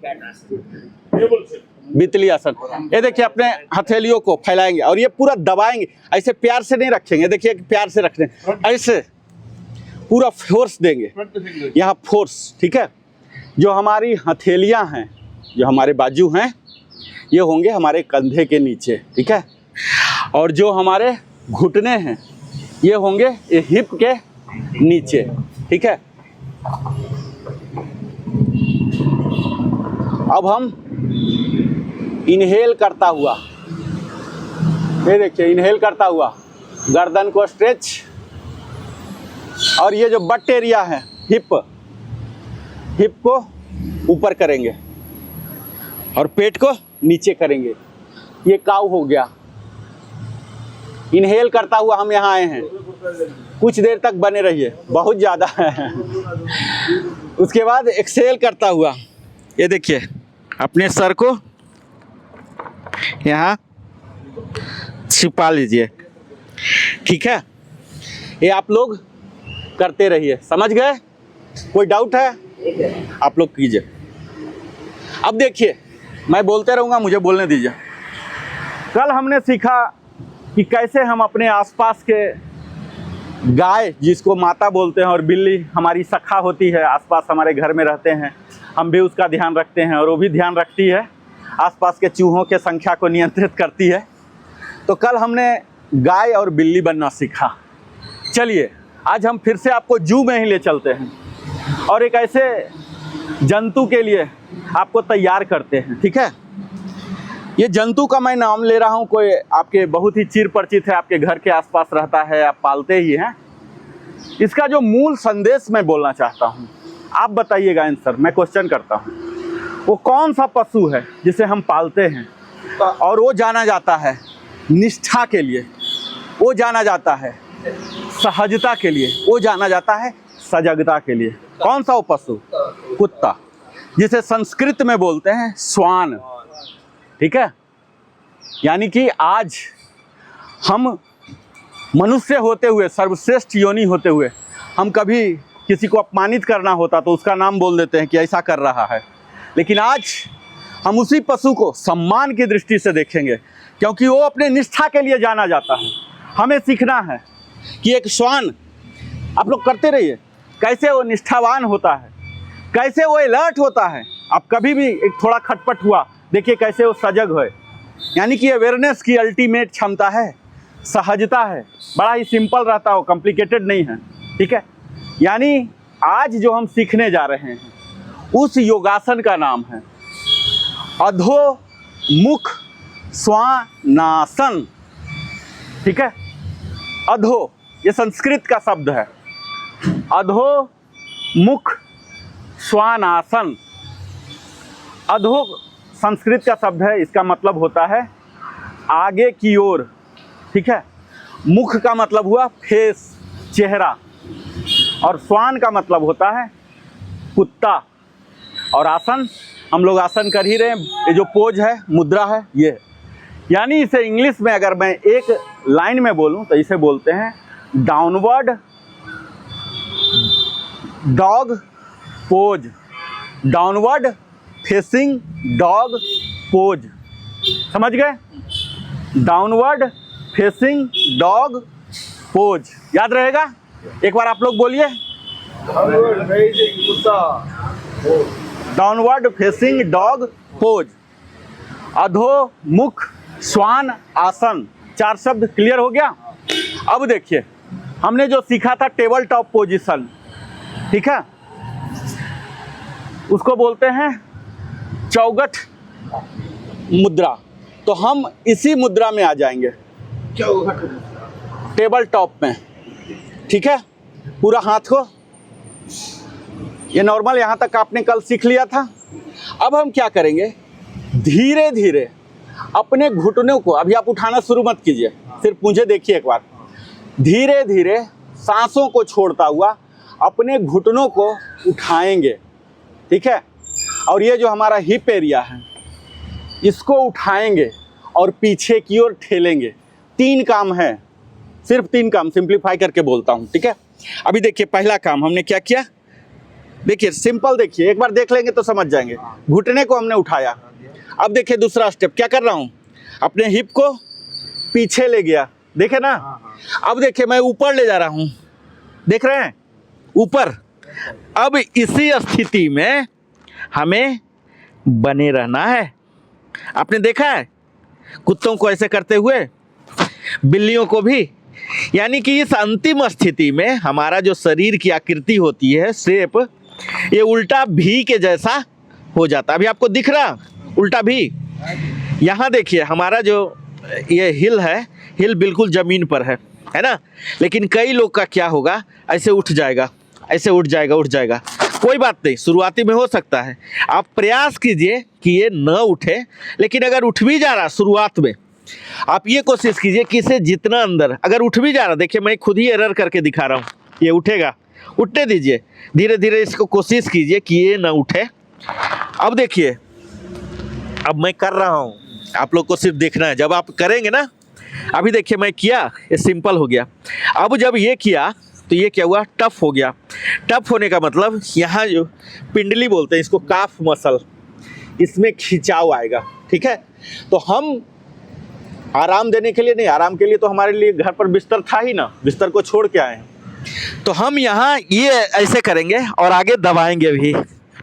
बितली आसन। ये देखिए अपने हथेलियों को फैलाएंगे और ये पूरा दबाएंगे, ऐसे प्यार से नहीं रखेंगे, देखिए प्यार से रखने, ऐसे पूरा फोर्स देंगे, यहाँ फोर्स, ठीक है। जो हमारी हथेलियाँ हैं, जो हमारे बाजू हैं, ये होंगे हमारे कंधे के नीचे, ठीक है। और जो हमारे घुटने हैं ये होंगे ये हिप के नीचे, ठीक है। अब हम इनहेल करता हुआ, ये देखिए इनहेल करता हुआ गर्दन को स्ट्रेच, और ये जो बट एरिया है, हिप को ऊपर करेंगे और पेट को नीचे करेंगे। ये काउ हो गया। इनहेल करता हुआ हम यहाँ आए हैं, कुछ देर तक बने रहिए, बहुत ज़्यादा है। उसके बाद एक्सेल करता हुआ, ये देखिए अपने सर को यहाँ छिपा लीजिए, ठीक है। ये आप लोग करते रहिए, समझ गए? कोई डाउट है आप लोग कीजिए। अब देखिए मैं बोलते रहूँगा, मुझे बोलने दीजिए। कल हमने सीखा कि कैसे हम अपने आसपास के गाय, जिसको माता बोलते हैं, और बिल्ली हमारी सखा होती है, आसपास हमारे घर में रहते हैं, हम भी उसका ध्यान रखते हैं और वो भी ध्यान रखती है, आसपास के चूहों के संख्या को नियंत्रित करती है। तो कल हमने गाय और बिल्ली बनना सीखा। चलिए आज हम फिर से आपको जू में ही ले चलते हैं और एक ऐसे जंतु के लिए आपको तैयार करते हैं, ठीक है। ये जंतु का मैं नाम ले रहा हूँ, कोई आपके बहुत ही चिर परिचित है, आपके घर के आसपास रहता है, आप पालते ही हैं। इसका जो मूल संदेश मैं बोलना चाहता हूँ, आप बताइएगा आंसर, मैं क्वेश्चन करता हूँ। वो कौन सा पशु है जिसे हम पालते हैं और वो जाना जाता है निष्ठा के लिए, वो जाना जाता है सहजता के लिए, वो जाना जाता है सजगता के लिए? कौन सा वो पशु? कुत्ता, जिसे संस्कृत में बोलते हैं श्वान, ठीक है। यानी कि आज हम मनुष्य होते हुए, सर्वश्रेष्ठ योनि होते हुए, हम कभी किसी को अपमानित करना होता तो उसका नाम बोल देते हैं कि ऐसा कर रहा है, लेकिन आज हम उसी पशु को सम्मान की दृष्टि से देखेंगे, क्योंकि वो अपने निष्ठा के लिए जाना जाता है। हमें सीखना है कि एक श्वान, आप लोग करते रहिए, कैसे वो निष्ठावान होता है, कैसे वो अलर्ट होता है। आप कभी भी एक थोड़ा खटपट हुआ, देखिए कैसे वो सजग है। यानी कि अवेयरनेस की अल्टीमेट क्षमता है, सहजता है। बड़ा ही सिंपल रहता है, वो कॉम्प्लिकेटेड नहीं है, ठीक है। यानी आज जो हम सीखने जा रहे हैं उस योगासन का नाम है अधोमुख श्वानासन, ठीक है। अधो, ये संस्कृत का शब्द है, अधोमुख श्वानासन। अधो संस्कृत का शब्द है, इसका मतलब होता है आगे की ओर, ठीक है। मुख का मतलब हुआ फेस, चेहरा, और श्वान का मतलब होता है कुत्ता। और आसन, हम लोग आसन कर ही रहे हैं, ये जो पोज है, मुद्रा है, ये। यानी इसे इंग्लिश में अगर मैं एक लाइन में बोलूं तो इसे बोलते हैं downward dog pose, downward facing dog pose. समझ गए? डाउनवर्ड फेसिंग डॉग पोज, याद रहेगा? एक बार आप लोग बोलिए, डाउनवर्ड फेसिंग डॉग पोज, अधोमुख श्वान आसन। 4 शब्द क्लियर हो गया? अब देखिए हमने जो सीखा था टेबल टॉप पोजीशन, ठीक है, उसको बोलते हैं चौगठ मुद्रा। तो हम इसी मुद्रा में आ जाएंगे, टेबल टॉप में, ठीक है। पूरा हाथ को, ये नॉर्मल यहाँ तक आपने कल सीख लिया था। अब हम क्या करेंगे, धीरे धीरे अपने घुटनों को, अभी आप उठाना शुरू मत कीजिए, सिर्फ मुझे देखिए एक बार, धीरे धीरे सांसों को छोड़ता हुआ अपने घुटनों को उठाएंगे, ठीक है। और ये जो हमारा हिप एरिया है, इसको उठाएंगे और पीछे की ओर ठेलेंगे। 3 काम है, सिर्फ 3 काम, सिंप्लीफाई करके बोलता हूँ, ठीक है। अभी देखिए पहला काम हमने क्या किया, देखिए सिंपल, देखिए एक बार देख लेंगे तो समझ जाएंगे। घुटने को हमने उठाया। अब देखिए दूसरा स्टेप क्या कर रहा हूँ, अपने हिप को पीछे ले गया, देखे ना। अब देखिए मैं ऊपर ले जा रहा हूँ, देख रहे हैं, ऊपर। अब इसी स्थिति में हमें बने रहना है। आपने देखा है कुत्तों को ऐसे करते हुए, बिल्लियों को भी। यानी कि इस अंतिम स्थिति में हमारा जो शरीर की आकृति होती है, शेप, ये उल्टा भी के जैसा हो जाता है। अभी आपको दिख रहा उल्टा भी? यहाँ देखिए हमारा जो ये हिल है, हिल बिल्कुल ज़मीन पर है ना। लेकिन कई लोग का क्या होगा, ऐसे उठ जाएगा, ऐसे उठ जाएगा, उठ जाएगा। कोई बात नहीं, शुरुआती में हो सकता है। आप प्रयास कीजिए कि ये न उठे, लेकिन अगर उठ भी जा रहा शुरुआत में, आप ये कोशिश कीजिए कि इसे जितना अंदर, अगर उठ भी जा रहा, देखिए मैं खुद ही एरर करके दिखा रहा हूँ, ये उठेगा, उठने दीजिए, धीरे धीरे इसको कोशिश कीजिए कि ये ना उठे। अब देखिए, अब मैं कर रहा हूँ, आप लोग को सिर्फ देखना है, जब आप करेंगे ना, अभी देखिए मैं किया, ये सिंपल हो गया। अब जब ये किया तो ये क्या हुआ, टफ हो गया। टफ होने का मतलब यहाँ जो पिंडली बोलते हैं इसको, काफ मसल, इसमें खिंचाव आएगा। ठीक है, तो हम आराम देने के लिए नहीं, आराम के लिए तो हमारे लिए घर पर बिस्तर था ही ना, बिस्तर को छोड़ के आए हैं, तो हम यहाँ ये ऐसे करेंगे और आगे दबाएंगे भी।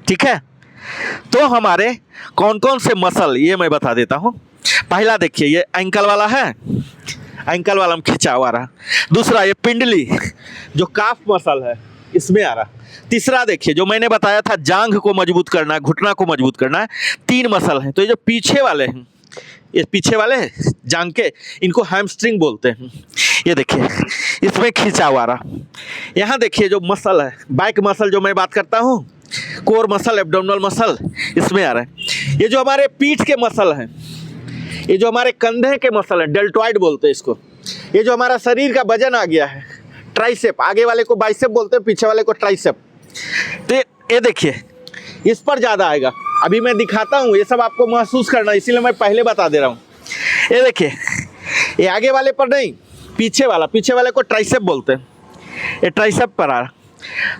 ठीक है, तो हमारे कौन कौन से मसल ये मैं बता देता हूँ। पहला देखिए, ये एंकल वाला है, एंकल वाला में खिंचाव आ रहा। दूसरा ये पिंडली जो काफ मसल है, इसमें आ रहा। तीसरा देखिए, जो मैंने बताया था जांघ को मजबूत करना है, घुटना को मजबूत करना है, 3 मसल हैं। तो ये जो पीछे वाले हैं, ये पीछे वाले हैं जांघ के, इनको हैमस्ट्रिंग बोलते हैं। ये देखिए, इसमें खिंचाव आ रहा। यहाँ देखिए जो मसल है, बैक मसल जो मैं बात करता हूँ, कोर मसल, एब्डोमिनल मसल, इसमें आ रहा है। ये जो हमारे पीठ के मसल हैं, ये जो हमारे कंधे के मसल हैं, डेल्टॉइड बोलते हैं इसको। ये जो हमारा शरीर का वजन आ गया है, ट्राइसेप, आगे वाले को बाइसेप बोलते हैं, पीछे वाले को ट्राइसेप। तो ये देखिए, इस पर ज़्यादा आएगा। अभी मैं दिखाता हूँ, ये सब आपको महसूस करना, इसीलिए मैं पहले बता दे रहा हूँ। ये देखिए, ये आगे वाले पर नहीं, पीछे वाला, पीछे वाले को ट्राइसेप बोलते हैं, ये ट्राइसेप पर आ रहा।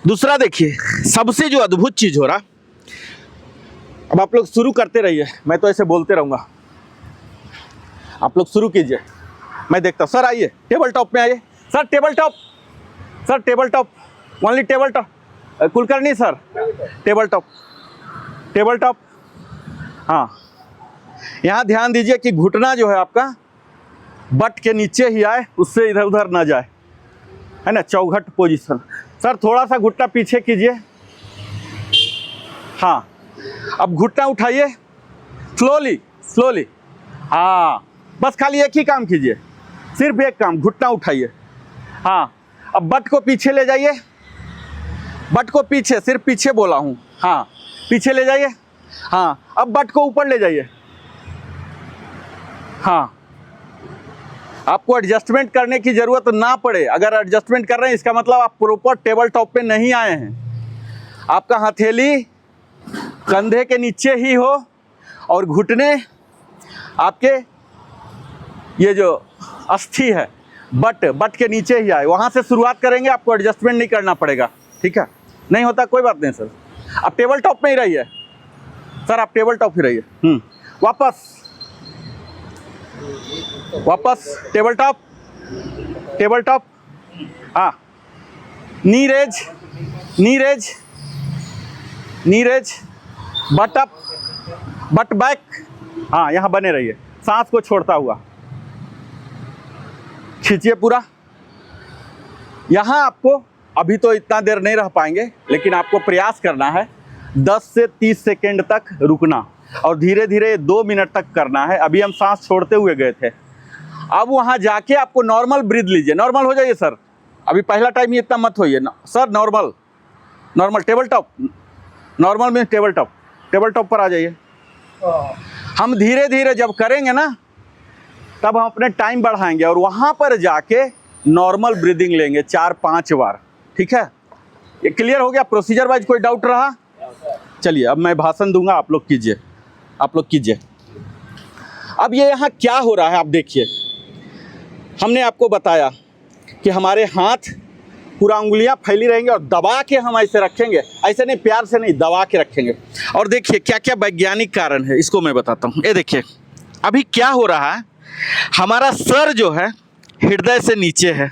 दूसरा देखिए, सबसे जो अद्भुत चीज़ हो रहा, अब आप लोग शुरू करते रहिए, मैं तो ऐसे बोलते रहूँगा, आप लोग शुरू कीजिए, मैं देखता हूँ। सर आइए, टेबल टॉप में आइए। Sir table top, sir table top, only table top, Kulkarni sir, table top, table top. हाँ, यहाँ ध्यान दीजिए कि घुटना जो है आपका बट के नीचे ही आए, उससे इधर उधर ना जाए, है ना, चौघट पोजीशन। सर थोड़ा सा घुटना पीछे कीजिए। हाँ, अब घुटना उठाइए, स्लोली स्लोली। हाँ, बस खाली एक ही काम कीजिए, सिर्फ एक काम, घुटना उठाइए। हाँ, अब बट को पीछे ले जाइए, बट को पीछे, सिर्फ पीछे बोला हूँ। हाँ, पीछे ले जाइए। हाँ, अब बट को ऊपर ले जाइए। हाँ, आपको एडजस्टमेंट करने की ज़रूरत ना पड़े। अगर एडजस्टमेंट कर रहे हैं, इसका मतलब आप प्रॉपर टेबल टॉप पे नहीं आए हैं। आपका हथेली कंधे के नीचे ही हो और घुटने आपके, ये जो अस्थि है, बट के नीचे ही आए, वहाँ से शुरुआत करेंगे। आपको एडजस्टमेंट नहीं करना पड़ेगा। ठीक है, नहीं होता कोई बात नहीं सर, आप टेबल टॉप में ही रहिए। सर आप टेबल टॉप ही रहिए। वापस वापस, टेबल टॉप, टेबल टॉप। हाँ, knee raise, knee raise, knee raise, butt up, butt back. हाँ, यहाँ बने रहिए, सांस को छोड़ता हुआ खींचिए पूरा। यहाँ आपको अभी तो इतना देर नहीं रह पाएंगे, लेकिन आपको प्रयास करना है 10 से 30 सेकेंड तक रुकना, और धीरे धीरे 2 मिनट तक करना है। अभी हम सांस छोड़ते हुए गए थे, अब वहाँ जाके आपको नॉर्मल ब्रीथ लीजिए। नॉर्मल हो जाइए सर, अभी पहला टाइम ही इतना मत होइए sir. Normal, normal, table top, normal में टेबल टॉप, टेबल टॉप पर आ जाइए। हम धीरे धीरे जब करेंगे ना, तब हम अपने टाइम बढ़ाएंगे और वहाँ पर जाके नॉर्मल ब्रीदिंग लेंगे 4-5 बार। ठीक है, ये क्लियर हो गया? प्रोसीजर वाइज कोई डाउट रहा? चलिए, अब मैं भाषण दूंगा, आप लोग कीजिए, आप लोग कीजिए। अब ये यहाँ क्या हो रहा है आप देखिए। हमने आपको बताया कि हमारे हाथ पूरा उंगलियां फैली रहेंगी और दबा के हम ऐसे रखेंगे, ऐसे नहीं, प्यार से नहीं, दबा के रखेंगे। और देखिए क्या क्या वैज्ञानिक कारण है, इसको मैं बताता हूँ। ये देखिए, अभी क्या हो रहा है, हमारा सर जो है हृदय से नीचे है।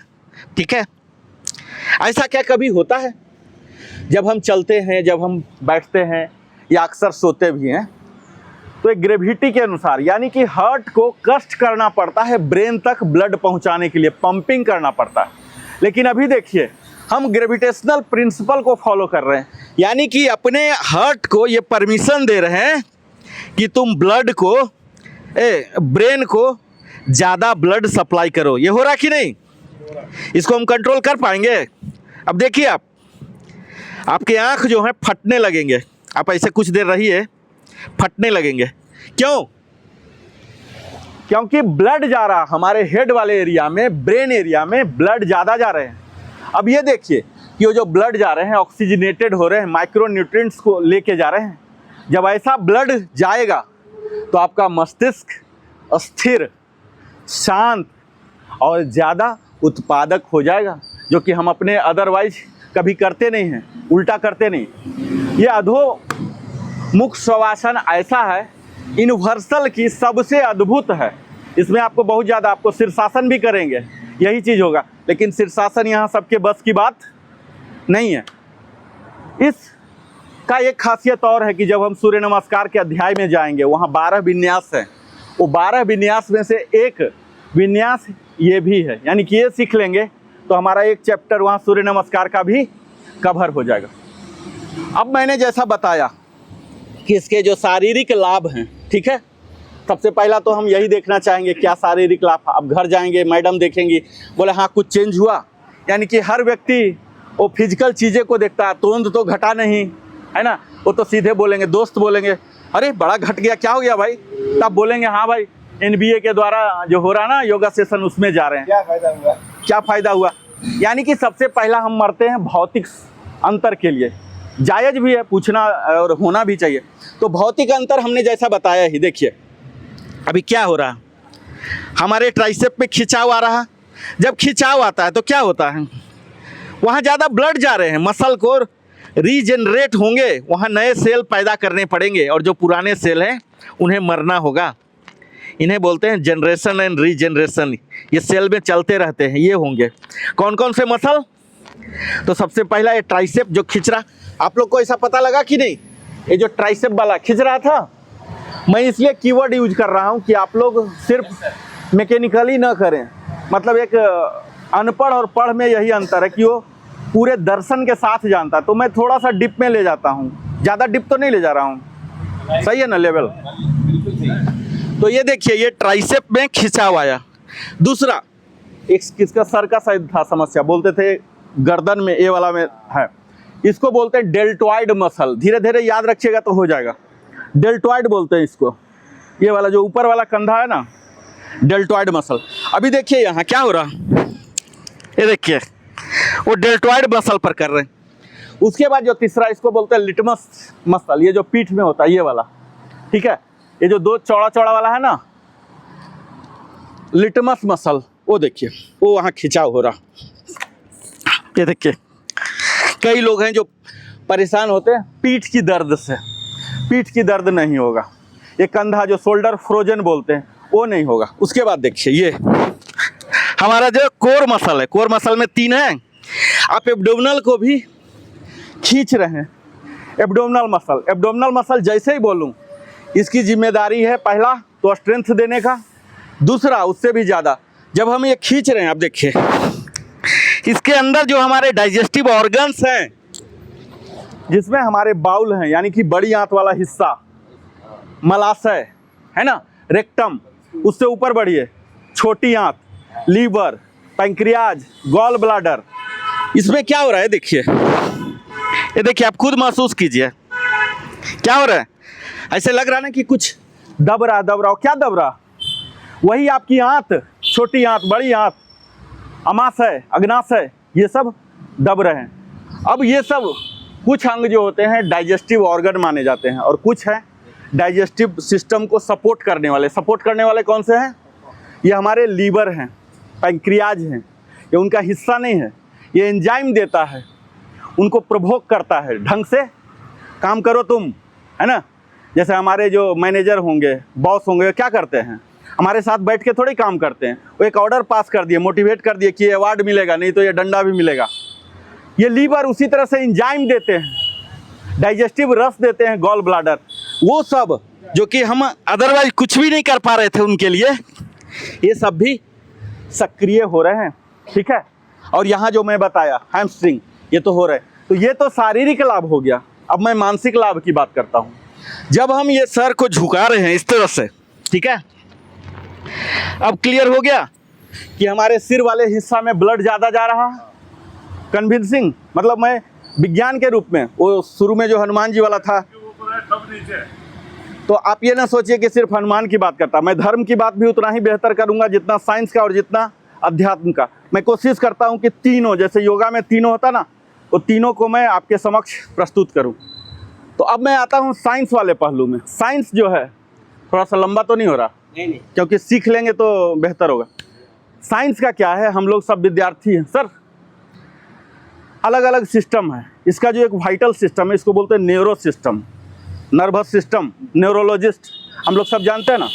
ठीक है, ऐसा क्या कभी होता है? जब हम चलते हैं, जब हम बैठते हैं, या अक्सर सोते भी हैं, तो एक ग्रेविटी के अनुसार, यानी कि हार्ट को कष्ट करना पड़ता है ब्रेन तक ब्लड पहुंचाने के लिए, पंपिंग करना पड़ता है। लेकिन अभी देखिए, हम ग्रेविटेशनल प्रिंसिपल को फॉलो कर रहे हैं, यानी कि अपने हार्ट को ये परमिशन दे रहे हैं कि तुम ब्लड को, ब्रेन को ज़्यादा ब्लड सप्लाई करो। ये हो रहा कि नहीं? इसको हम कंट्रोल कर पाएंगे? अब देखिए आपके आँख जो है फटने लगेंगे। आप ऐसे कुछ देर रहिए, फटने लगेंगे। क्यों? क्योंकि ब्लड जा रहा हमारे हेड वाले एरिया में, ब्रेन एरिया में ब्लड ज़्यादा जा रहे हैं। अब ये देखिए कि वो जो ब्लड जा रहे हैं ऑक्सीजनेटेड हो रहे हैं, माइक्रो न्यूट्रिएंट्स को लेके जा रहे हैं। जब ऐसा ब्लड जाएगा तो आपका मस्तिष्क स्थिर, शांत और ज़्यादा उत्पादक हो जाएगा, जो कि हम अपने अदरवाइज कभी करते नहीं हैं, उल्टा करते नहीं। ये अधोमुख शवासन ऐसा है, यूनिवर्सल की सबसे अद्भुत है। इसमें आपको बहुत ज़्यादा, आपको शीर्षासन भी करेंगे, यही चीज़ होगा, लेकिन शीर्षासन यहाँ सबके बस की बात नहीं है। इसका एक खासियत और है कि जब हम सूर्य नमस्कार के अध्याय में जाएंगे, वहाँ 12 विन्यास हैं। वो 12 विन्यास में से एक विन्यास ये भी है, यानी कि ये सीख लेंगे तो हमारा एक चैप्टर वहाँ सूर्य नमस्कार का भी कवर हो जाएगा। अब मैंने जैसा बताया कि इसके जो शारीरिक लाभ हैं, ठीक है, सबसे पहला तो हम यही देखना चाहेंगे क्या शारीरिक लाभ। अब घर जाएंगे, मैडम देखेंगी, बोले हाँ कुछ चेंज हुआ, यानी कि हर व्यक्ति वो फिजिकल चीज़ें को देखता है, तुरंत तो घटा नहीं है ना। वो तो सीधे बोलेंगे, दोस्त बोलेंगे अरे बड़ा घट गया, क्या हो गया भाई? तब बोलेंगे हाँ भाई NBA के द्वारा जो हो रहा ना योगा सेशन, उसमें जा रहे हैं। क्या फायदा हुआ? क्या फ़ायदा हुआ? यानी कि सबसे पहला हम मरते हैं भौतिक अंतर के लिए। जायज़ भी है पूछना और होना भी चाहिए। तो भौतिक अंतर हमने जैसा बताया ही, देखिए अभी क्या हो रहा, हमारे ट्राइसेप में खिंचाव आ रहा। जब खिंचाव आता है तो क्या होता है, वहाँ ज़्यादा ब्लड जा रहे हैं, मसल को रीजनरेट होंगे, वहाँ नए सेल पैदा करने पड़ेंगे, और जो पुराने सेल हैं उन्हें मरना होगा। इन्हें बोलते हैं जनरेशन एंड रीजनरेशन। ये सेल में चलते रहते हैं, ये होंगे। कौन कौन से मसल? तो सबसे पहला ये ट्राइसेप जो खिंच रहा, आप लोग को ऐसा पता लगा कि नहीं, ये जो ट्राइसेप वाला खिंच रहा था, मैं इसलिए कीवर्ड यूज कर रहा हूँ कि आप लोग सिर्फ मैकेनिकली ना करें। मतलब एक अनपढ़ और पढ़ में यही अंतर है कि वो पूरे दर्शन के साथ जानता है। तो मैं थोड़ा सा डिप में ले जाता हूँ, ज़्यादा डिप तो नहीं ले जा रहा हूँ, सही है ना लेवल? तो ये देखिए ये ट्राइसेप में खिंचाव आया। दूसरा एक किसका सर का शायद था समस्या, बोलते थे गर्दन में, ये वाला में है, इसको बोलते हैं डेल्टॉइड मसल। धीरे धीरे याद रखिएगा तो हो जाएगा। डेल्टॉइड बोलते हैं इसको, ये वाला जो ऊपर वाला कंधा है ना, डेल्टॉइड मसल। अभी देखिए यहाँ क्या हो रहा, ये देखिए वो डेल्टॉइड मसल पर कर रहे हैं। उसके बाद जो तीसरा, इसको बोलते हैं लिटमस मसल, ये जो पीठ में होता है ये वाला, ठीक है, ये जो दो चौड़ा चौड़ा वाला है ना, लिटमस मसल, वो देखिए वो वहाँ खिंचाव हो रहा। ये देखिए कई लोग हैं जो परेशान होते हैं पीठ की दर्द से। पीठ की दर्द नहीं होगा, ये कंधा जो शोल्डर फ्रोजन बोलते हैं वो नहीं होगा। उसके बाद देखिए ये हमारा जो कोर मसल है, कोर मसल में 3 हैं। आप एब्डोमिनल को भी खींच रहे हैं, एब्डोमिनल मसल। एब्डोमिनल मसल जैसे ही बोलूं, इसकी जिम्मेदारी है पहला तो स्ट्रेंथ देने का, दूसरा उससे भी ज़्यादा जब हम ये खींच रहे हैं, आप देखिए इसके अंदर जो हमारे डाइजेस्टिव ऑर्गन्स हैं, जिसमें हमारे बाउल हैं, यानी कि बड़ी आंत वाला हिस्सा, मलाशय है ना, रेक्टम, उससे ऊपर बढ़िए छोटी आंत, लीवर, पैंक्रियाज, गॉल ब्लाडर, इसमें क्या हो रहा है देखिए, ये देखिए आप खुद महसूस कीजिए क्या हो रहा है। ऐसे लग रहा ना कि कुछ दब रहा, क्या दब रहा? वही आपकी आंत, छोटी आंत, बड़ी आंत, अमाशय, अग्नाशय, ये सब दब रहे हैं। अब ये सब कुछ अंग जो होते हैं डाइजेस्टिव ऑर्गन माने जाते हैं, और कुछ है डाइजेस्टिव सिस्टम को सपोर्ट करने वाले। सपोर्ट करने वाले कौन से हैं? ये हमारे लीवर हैं, पैंक्रियाज हैं, ये उनका हिस्सा नहीं है, ये एंजाइम देता है, उनको प्रोवोक करता है, ढंग से काम करो तुम, है ना। जैसे हमारे जो मैनेजर होंगे, बॉस होंगे, क्या करते हैं, हमारे साथ बैठ के थोड़ी काम करते हैं, वो एक ऑर्डर पास कर दिए, मोटिवेट कर दिए कि ये अवार्ड मिलेगा, नहीं तो ये डंडा भी मिलेगा। ये लीवर उसी तरह से एंजाइम देते हैं, डाइजेस्टिव रस देते हैं, गॉल ब्लाडर, वो सब जो कि हम अदरवाइज कुछ भी नहीं कर पा रहे थे उनके लिए, ये सब भी सक्रिय हो रहे हैं, ठीक है। और यहाँ जो मैं बताया हैमस्ट्रिंग, ये तो हो रहे हैं। तो ये तो शारीरिक लाभ हो गया। अब मैं मानसिक लाभ की बात करता हूँ। जब हम ये सर को झुका रहे हैं इस तरह से, ठीक है, अब क्लियर हो गया कि हमारे सिर वाले हिस्सा में ब्लड ज़्यादा जा रहा है। कन्विंसिंग, मतलब मैं विज्ञान के रूप में, वो शुरू में जो हनुमान जी वाला था, तो आप ये ना सोचिए कि सिर्फ हनुमान की बात करता, मैं धर्म की बात भी उतना ही बेहतर करूंगा जितना साइंस का और जितना अध्यात्म का। मैं कोशिश करता हूं कि तीनों, जैसे योगा में तीनों होता ना, वो तीनों को मैं आपके समक्ष प्रस्तुत करूं। तो अब मैं आता हूं साइंस वाले पहलू में। साइंस जो है, थोड़ा सा लंबा तो नहीं हो रहा, नहीं क्योंकि सीख लेंगे तो बेहतर होगा। साइंस का क्या है, हम लोग सब विद्यार्थी हैं सर। अलग अलग सिस्टम है, इसका जो एक वाइटल सिस्टम है इसको बोलते हैं neuro system, nervous system, neurologist हम लोग सब जानते हैं ना।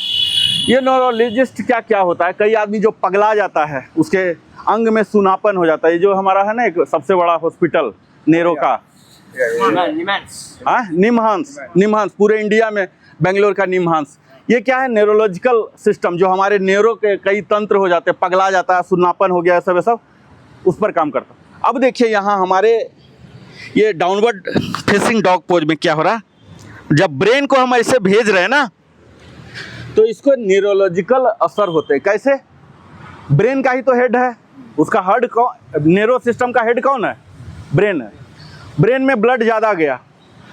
ये न्यूरोलॉजिस्ट क्या क्या होता है, कई आदमी जो पगला जाता है, उसके अंग में सुनापन हो जाता है। ये जो हमारा है ना एक सबसे बड़ा हॉस्पिटल नेरो का, हाँ निमहांस, पूरे इंडिया में बेंगलोर का निमहांस। ये क्या है, न्यूरोलॉजिकल सिस्टम, जो हमारे न्यूरो के कई तंत्र हो जाते हैं, पगला जाता है, सुन्नापन हो गया, सब उस पर काम करता है। अब देखिए यहाँ हमारे ये डाउनवर्ड फेसिंग डॉग पोज में क्या हो रहा है, जब ब्रेन को हम ऐसे भेज रहे हैं ना, तो इसको न्यूरोलॉजिकल असर होते हैं। कैसे, ब्रेन का ही तो हेड है, उसका हेड कौन, न्यूरो सिस्टम का हेड कौन है, ब्रेन है। ब्रेन में ब्लड ज़्यादा गया,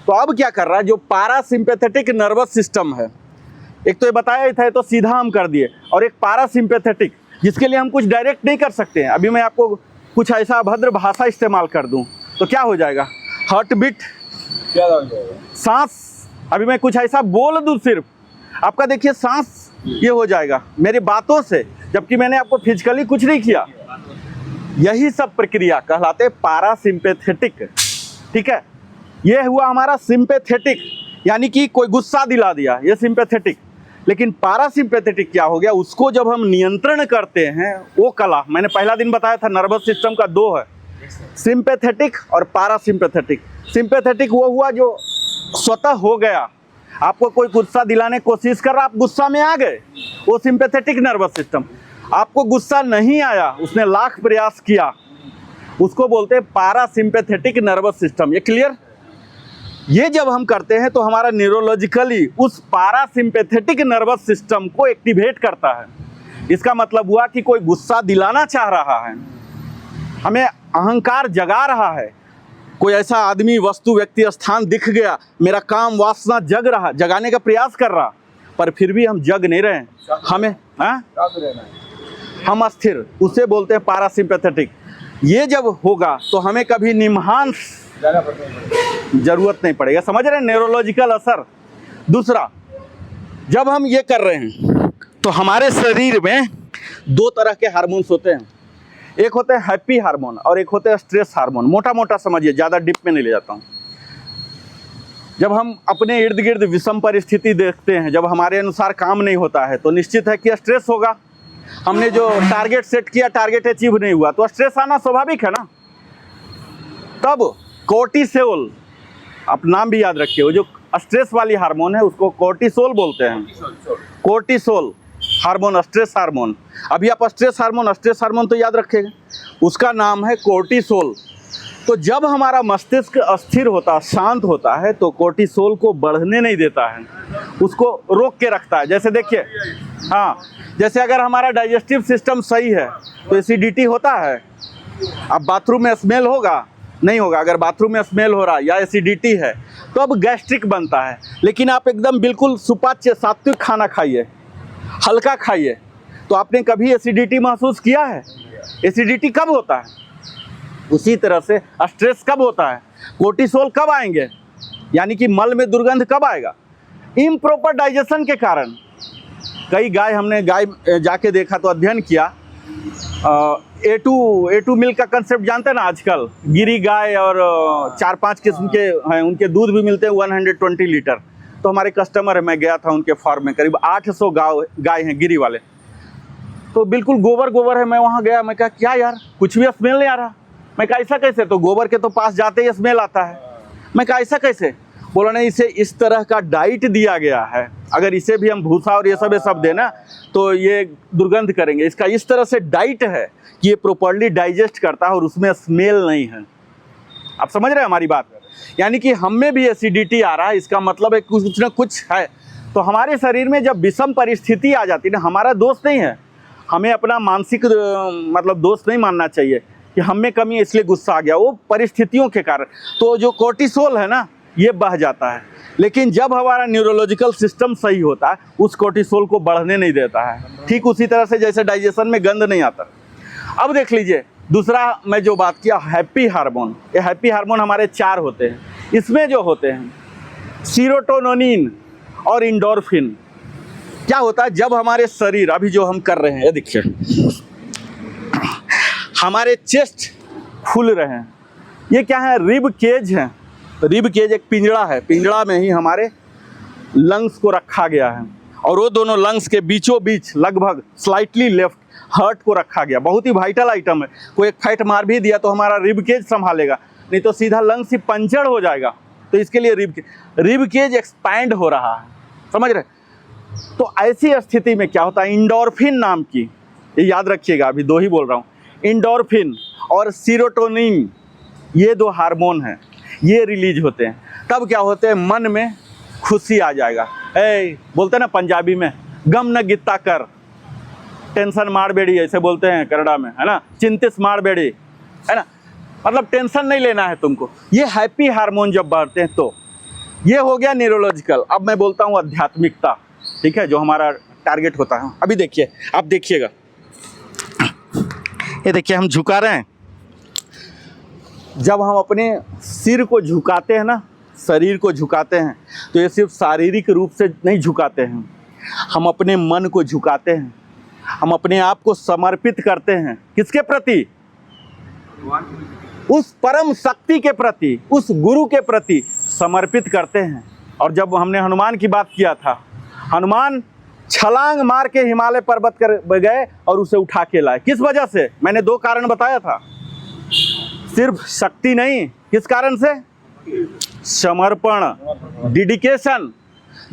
तो अब क्या कर रहा है, जो पारासिम्पैथेटिक नर्वस सिस्टम है, एक तो ये बताया ही था, ये तो सीधा हम कर दिए, और एक पारासिम्पैथेटिक जिसके लिए हम कुछ डायरेक्ट नहीं कर सकते हैं। अभी मैं आपको कुछ ऐसा अभद्र भाषा इस्तेमाल कर दूं तो क्या हो जाएगा, हार्ट बीट, सांस, अभी मैं कुछ ऐसा बोल दूं सिर्फ, आपका देखिए सांस ये हो जाएगा मेरी बातों से, जबकि मैंने आपको फिजिकली कुछ नहीं किया। यही सब प्रक्रिया कहलाते पारासिम्पैथेटिक, ठीक है। ये हुआ हमारा सिंपैथेटिक, यानी कि कोई गुस्सा दिला दिया, ये सिंपैथेटिक। लेकिन पारासिम्पैथेटिक क्या हो गया, उसको जब हम नियंत्रण करते हैं, वो कला मैंने पहला दिन बताया था, नर्वस सिस्टम का दो है, सिंपैथेटिक और पारासिम्पैथेटिक। सिंपैथेटिक वो हुआ जो स्वतः हो गया, आपको कोई गुस्सा दिलाने की कोशिश कर रहा, आप गुस्सा में आ गए, वो सिंपैथेटिक नर्वस सिस्टम। आपको गुस्सा नहीं आया, उसने लाख प्रयास किया, उसको बोलते हैं पारासिम्पैथेटिक नर्वस सिस्टम। ये क्लियर, ये जब हम करते हैं तो हमारा न्यूरोलॉजिकली उस पारासिम्पैथेटिक नर्वस सिस्टम को एक्टिवेट करता है। इसका मतलब हुआ कि कोई गुस्सा दिलाना चाह रहा है, हमें अहंकार जगा रहा है, कोई ऐसा आदमी, वस्तु, व्यक्ति, स्थान दिख गया, मेरा काम वासना जग रहा, जगाने का प्रयास कर रहा, पर फिर भी हम जग नहीं रहे हैं, हमें हम अस्थिर, उसे बोलते हैं पारासिम्पैथेटिक। ये जब होगा तो हमें कभी निमहांस जरूरत नहीं पड़ेगा, समझ रहे हैं, न्यूरोलॉजिकल असर। दूसरा, जब हम ये कर रहे हैं तो हमारे शरीर में दो तरह के हार्मोन्स होते हैं, एक होते हैं हैप्पी हार्मोन और एक होते हैं स्ट्रेस हार्मोन। मोटा मोटा समझिए, ज़्यादा डीप में नहीं ले जाता हूँ। जब हम अपने इर्द गिर्द विषम परिस्थिति देखते हैं, जब हमारे अनुसार काम नहीं होता है, तो निश्चित है कि स्ट्रेस होगा। हमने जो टारगेट सेट किया, टारगेट अचीव नहीं हुआ, तो स्ट्रेस आना स्वाभाविक है ना। तब कोर्टिसोल, आप नाम भी याद रखिए, वो जो स्ट्रेस वाली हार्मोन है उसको कोर्टिसोल बोलते हैं, कोर्टिसोल हार्मोन, स्ट्रेस हार्मोन। अभी आप स्ट्रेस हार्मोन तो याद रखेगा, उसका नाम है कोर्टिसोल। तो जब हमारा मस्तिष्क अस्थिर होता, शांत होता है, तो कोर्टिसोल को बढ़ने नहीं देता है, उसको रोक के रखता है। जैसे देखिए, हाँ, जैसे अगर हमारा डाइजेस्टिव सिस्टम सही है तो एसिडिटी होता है। अब बाथरूम में स्मेल होगा, नहीं होगा। अगर बाथरूम में स्मेल हो रहा है या एसिडिटी है तो अब गैस्ट्रिक बनता है। लेकिन आप एकदम बिल्कुल सुपाच्य सात्विक खाना खाइए, हल्का खाइए, तो आपने कभी एसिडिटी महसूस किया है? एसिडिटी कब होता है? उसी तरह से स्ट्रेस कब होता है? कोर्टिसोल कब आएंगे, यानी कि मल में दुर्गंध कब आएगा? इम्प्रॉपर डाइजेशन के कारण। कई गाय, हमने गाय जाके देखा तो अध्ययन किया, A2 मिल्क का कंसेप्ट जानते हैं ना आजकल, गिरी गाय और 4-5 किस्म के हैं, उनके दूध भी मिलते हैं 120 लीटर। तो हमारे कस्टमर है, मैं गया था उनके फार्म में, करीब 800 गाय हैं गिरी वाले, तो बिल्कुल गोबर है। मैं वहाँ गया, मैं कहा क्या यार, कुछ भी स्मेल नहीं आ रहा। मैं कहा ऐसा कैसे? तो गोबर के तो पास जाते ही स्मेल आता है। मैं कहा ऐसा कैसे? बोला नहीं, इसे इस तरह का डाइट दिया गया है, अगर इसे भी हम भूसा और ये सब देना तो ये दुर्गंध करेंगे। इसका इस तरह से डाइट है कि ये प्रॉपर्ली डाइजेस्ट करता है और उसमें स्मेल नहीं है। आप समझ रहे हैं हमारी बात? यानी कि हम में भी एसिडिटी आ रहा है, इसका मतलब है कुछ न कुछ है। तो हमारे शरीर में जब विषम परिस्थिति आ जाती है ना, हमारा दोष नहीं है, हमें अपना मानसिक मतलब दोष नहीं मानना चाहिए कि हम में कमी है इसलिए गुस्सा आ गया, वो परिस्थितियों के कारण। तो जो कोर्टिसोल है ना, ये बह जाता है, लेकिन जब हमारा न्यूरोलॉजिकल सिस्टम सही होता है उस कोर्टिसोल को बढ़ने नहीं देता है। ठीक उसी तरह से जैसे डाइजेशन में गंध नहीं आता। अब देख लीजिए, दूसरा मैं जो बात किया, हैप्पी हार्मोन। ये हैप्पी हार्मोन हमारे 4 होते हैं। इसमें जो होते हैं सीरोटोनिन और इंडोर्फिन। क्या होता है जब हमारे शरीर, अभी जो हम कर रहे हैं, ये देखिए हमारे चेस्ट खुल रहे हैं, ये क्या है, रिब केज है। रिब केज एक पिंजड़ा है, पिंजड़ा में ही हमारे लंग्स को रखा गया है, और वो दोनों लंग्स के बीचों बीच लगभग स्लाइटली लेफ्ट हार्ट को रखा गया। बहुत ही वाइटल आइटम है। कोई एक फाइट मार भी दिया तो हमारा रिब केज संभालेगा, नहीं तो सीधा लंग्स ही पंचर हो जाएगा। तो इसके लिए रिब केज एक्सपैंड हो रहा है, समझ रहे। तो ऐसी स्थिति में क्या होता है, इंडोर्फिन नाम की, ये याद रखिएगा, अभी 2 ही बोल रहा हूँ, इंडोर्फिन और सीरोटोनिन, ये 2 हार्मोन हैं, ये रिलीज होते हैं। तब क्या होते हैं, मन में खुशी आ जाएगा। बोलते हैं ना पंजाबी में, गम न गित्ता कर, टेंशन मार बेड़ी, ऐसे बोलते हैं कन्नड़ा में, है ना, चिंतिस मार बेड़ी, है ना, मतलब टेंशन नहीं लेना है तुमको। ये हैप्पी हार्मोन जब बढ़ते हैं तो ये हो गया न्यूरोलॉजिकल। अब मैं बोलता हूँ आध्यात्मिकता, ठीक है, जो हमारा टारगेट होता है। अभी देखिए, आप देखिएगा, ये देखिए हम झुका रहे हैं। जब हम अपने सिर को झुकाते हैं ना, शरीर को झुकाते हैं, तो ये सिर्फ शारीरिक रूप से नहीं झुकाते हैं, हम अपने मन को झुकाते हैं, हम अपने आप को समर्पित करते हैं। किसके प्रति? उस परम शक्ति के प्रति, उस गुरु के प्रति समर्पित करते हैं। और जब हमने हनुमान की बात किया था, हनुमान छलांग मार के हिमालय पर्वत कर गए और उसे उठा के लाए। किस वजह से? मैंने 2 कारण बताया था, सिर्फ शक्ति नहीं, किस कारण से? समर्पण, डेडिकेशन।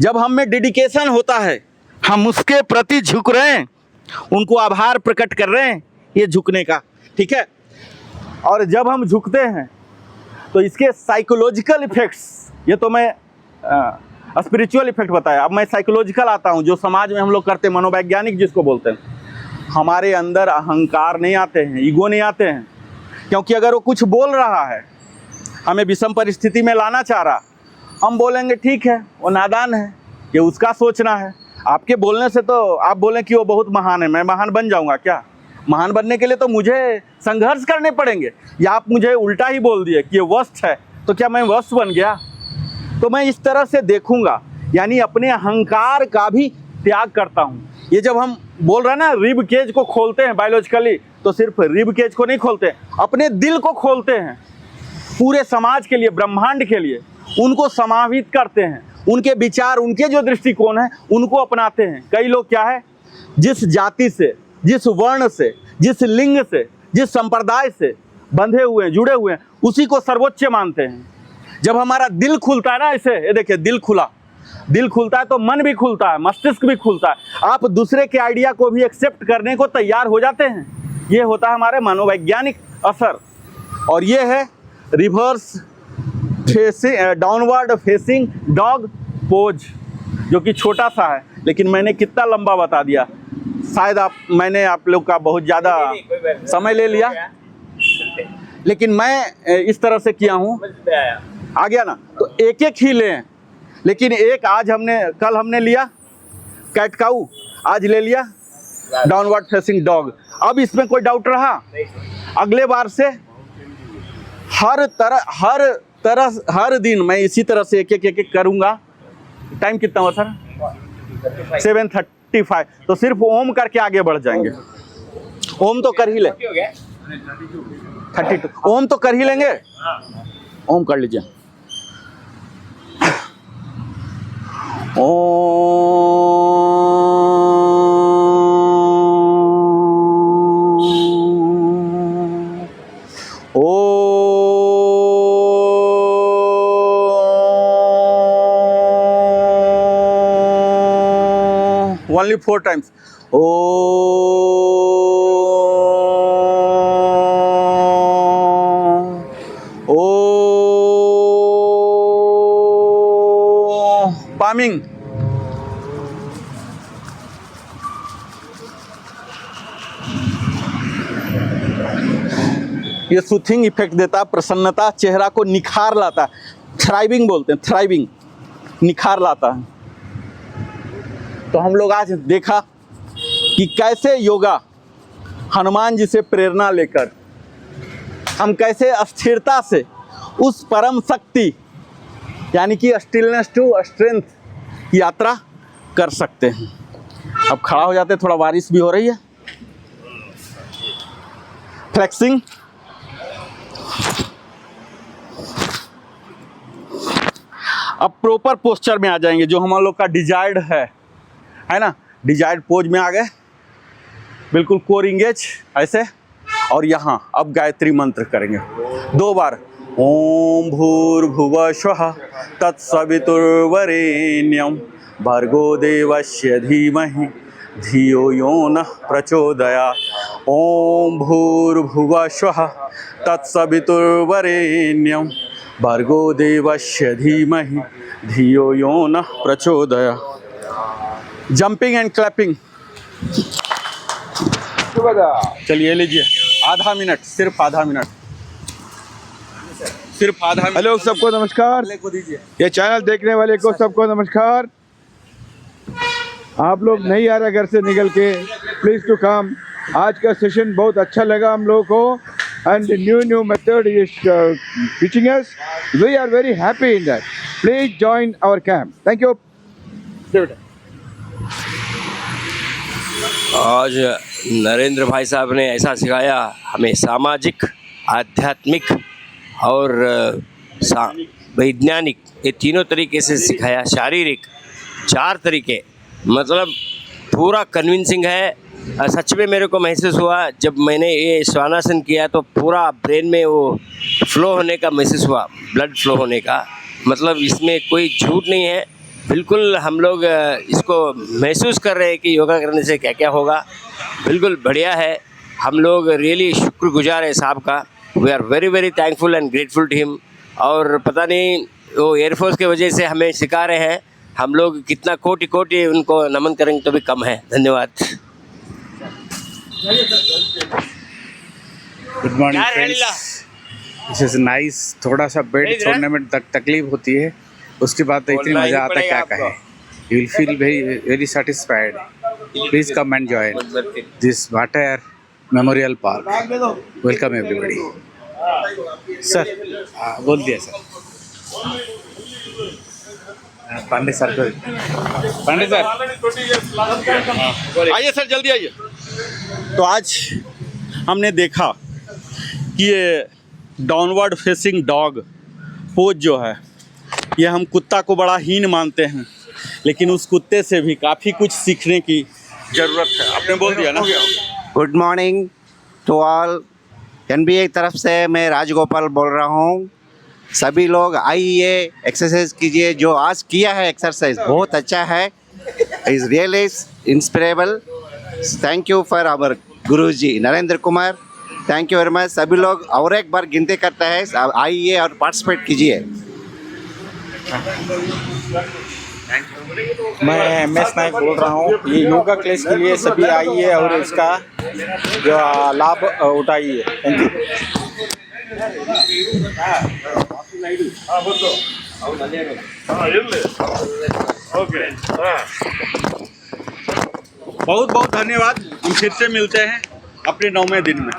जब हम में डेडिकेशन होता है, हम उसके प्रति झुक रहे हैं, उनको आभार प्रकट कर रहे हैं, ये झुकने का, ठीक है। और जब हम झुकते हैं तो इसके साइकोलॉजिकल इफेक्ट्स, ये तो मैं स्पिरिचुअल इफेक्ट बताया, अब मैं साइकोलॉजिकल आता हूँ, जो समाज में हम लोग करते हैं, मनोवैज्ञानिक जिसको बोलते हैं। हमारे अंदर अहंकार नहीं आते हैं, ईगो नहीं आते हैं, क्योंकि अगर वो कुछ बोल रहा है, हमें विषम परिस्थिति में लाना चाह रहा, हम बोलेंगे ठीक है, वो नादान है, ये उसका सोचना है। आपके बोलने से तो आप बोलें कि वो बहुत महान है, मैं महान बन जाऊंगा क्या? महान बनने के लिए तो मुझे संघर्ष करने पड़ेंगे। या आप मुझे उल्टा ही बोल दिए कि ये वस्त है, तो क्या मैं वस्त बन गया? तो मैं इस तरह से देखूंगा, यानी अपने अहंकार का भी त्याग करता हूँ। ये जब हम बोल रहे हैं ना, रिब केज को खोलते हैं बायोलॉजिकली, तो सिर्फ रिब केज को नहीं खोलते, अपने दिल को खोलते हैं, पूरे समाज के लिए, ब्रह्मांड के लिए उनको समाहित करते हैं, उनके विचार, उनके जो दृष्टिकोण है उनको अपनाते हैं। कई लोग क्या है, जिस जाति से, जिस वर्ण से, जिस लिंग से, जिस संप्रदाय से बंधे हुए हैं, जुड़े हुए हैं, उसी को सर्वोच्च मानते हैं। जब हमारा दिल खुलता है ना, ऐसे ये देखिए, दिल खुलता है तो मन भी खुलता है, मस्तिष्क भी खुलता है, आप दूसरे के आइडिया को भी एक्सेप्ट करने को तैयार हो जाते हैं। ये होता है हमारे मनोवैज्ञानिक असर। और ये है reverse facing, downward facing dog pose, जो कि छोटा सा है, लेकिन मैंने कितना लंबा बता दिया। शायद मैंने आप लोग का बहुत ज़्यादा समय ले लिया, लेकिन मैं इस तरह से किया हूँ, आ गया ना। तो एक एक ही लें, लेकिन एक कल हमने लिया कैट काऊ, आज ले लिया डाउनवर्ड फेसिंग डॉग। अब इसमें कोई डाउट रहा? अगले बार से हर दिन मैं इसी तरह से एक एक करूँगा। टाइम कितना हुआ सर? 7:35। तो सिर्फ ओम करके आगे बढ़ जाएंगे। ओम तो कर ही ले, 32 ओम तो कर ही लेंगे। ओम कर लीजिए। Only 4 times. Palming. ये सूथिंग इफेक्ट देता है, प्रसन्नता, चेहरा को निखार लाता है, थ्राइविंग बोलते हैं, थ्राइविंग, निखार लाता है। तो हम लोग आज देखा कि कैसे योगा हनुमान जी से प्रेरणा लेकर हम कैसे स्थिरता से उस परम शक्ति यानी कि स्टिलनेस टू स्ट्रेंथ की यात्रा कर सकते हैं। अब खड़ा हो जाते, थोड़ा बारिश भी हो रही है। फ्लेक्सिंग, अब प्रॉपर पोस्चर में आ जाएंगे जो हम लोग का डिजायर्ड है ना, डिजायर्ड पोज में आ गए, बिल्कुल कोर इंगेज ऐसे। और यहाँ अब गायत्री मंत्र करेंगे 2 बार। ओम भूर्भुवः स्वः तत्सवितुर्वरेण्यं भर्गो देवस्य धीमहि धियो यो नः प्रचोदयात्। ओम भूर्भुवः स्वः तत्सवितुर्वरेण्यं भर्गो देवस्य धीमहि धियो यो नः प्रचोदयात्। जंपिंग एंड क्लैपिंग, चलिए लीजिए, आधा मिनट, सिर्फ आधा मिनट, सिर्फ आधा मिनट। हेलो सबको नमस्कार, को दीजिए। ये चैनल देखने वाले को सबको नमस्कार। आप लोग नहीं आ रहे घर से निकल के, प्लीज टू कम। आज का सेशन बहुत अच्छा लगा हम लोगों को, and new method is teaching us, we are very happy in that. Please join our camp, thank you. आज नरेंद्र भाई साहब ने ऐसा सिखाया हमें, सामाजिक, आध्यात्मिक और वैज्ञानिक, ये तीनों तरीके से सिखाया। शारीरिक 4 तरीके, मतलब पूरा कन्विंसिंग है। सच में मेरे को महसूस हुआ जब मैंने ये श्वानासन किया तो पूरा ब्रेन में वो फ्लो होने का महसूस हुआ, ब्लड फ्लो होने का। मतलब इसमें कोई झूठ नहीं है, बिल्कुल हम लोग इसको महसूस कर रहे हैं कि योगा करने से क्या क्या होगा। बिल्कुल बढ़िया है, हम लोग रियली शुक्रगुजार है साहब का। We are very very thankful and grateful to him. और पता नहीं वो एयरफोर्स के वजह से हमें सिखा रहे हैं, हम लोग कितना कोटि कोटि उनको नमन करेंगे तो भी कम है। धन्यवाद। Good morning friends, this is nice. थोड़ा सा बेड छोड़ने में तकलीफ होती है, उसके बाद तो इतनी मज़ा आता है क्या कहें। You will feel very very satisfied. Please come and join this water memorial park. Welcome everybody. Sir बोल दिया सर। पांडे सर को, पांडे सर आइए सर, जल्दी आइए। तो आज हमने देखा कि ये डाउनवर्ड फेसिंग डॉग पोज जो है, ये हम कुत्ता को बड़ा हीन मानते हैं, लेकिन उस कुत्ते से भी काफ़ी कुछ सीखने की ज़रूरत है। आपने बोल दिया ना। Good morning to all. NBA की तरफ से मैं राजगोपाल बोल रहा हूँ। सभी लोग आइए, एक्सरसाइज कीजिए। जो आज किया है एक्सरसाइज बहुत अच्छा है, is really inspirable. Thank you for our Guruji Narendra Kumar, thank you very much. सभी लोग और एक बार गिनती करते हैं, आइए और पार्टिसिपेट कीजिए। मैं MS नायक बोल रहा हूँ। ये योगा क्लास के लिए सभी आइए और इसका जो लाभ उठाइए। Thank you. बहुत बहुत धन्यवाद। हम फिर से मिलते हैं अपने 9वें दिन में।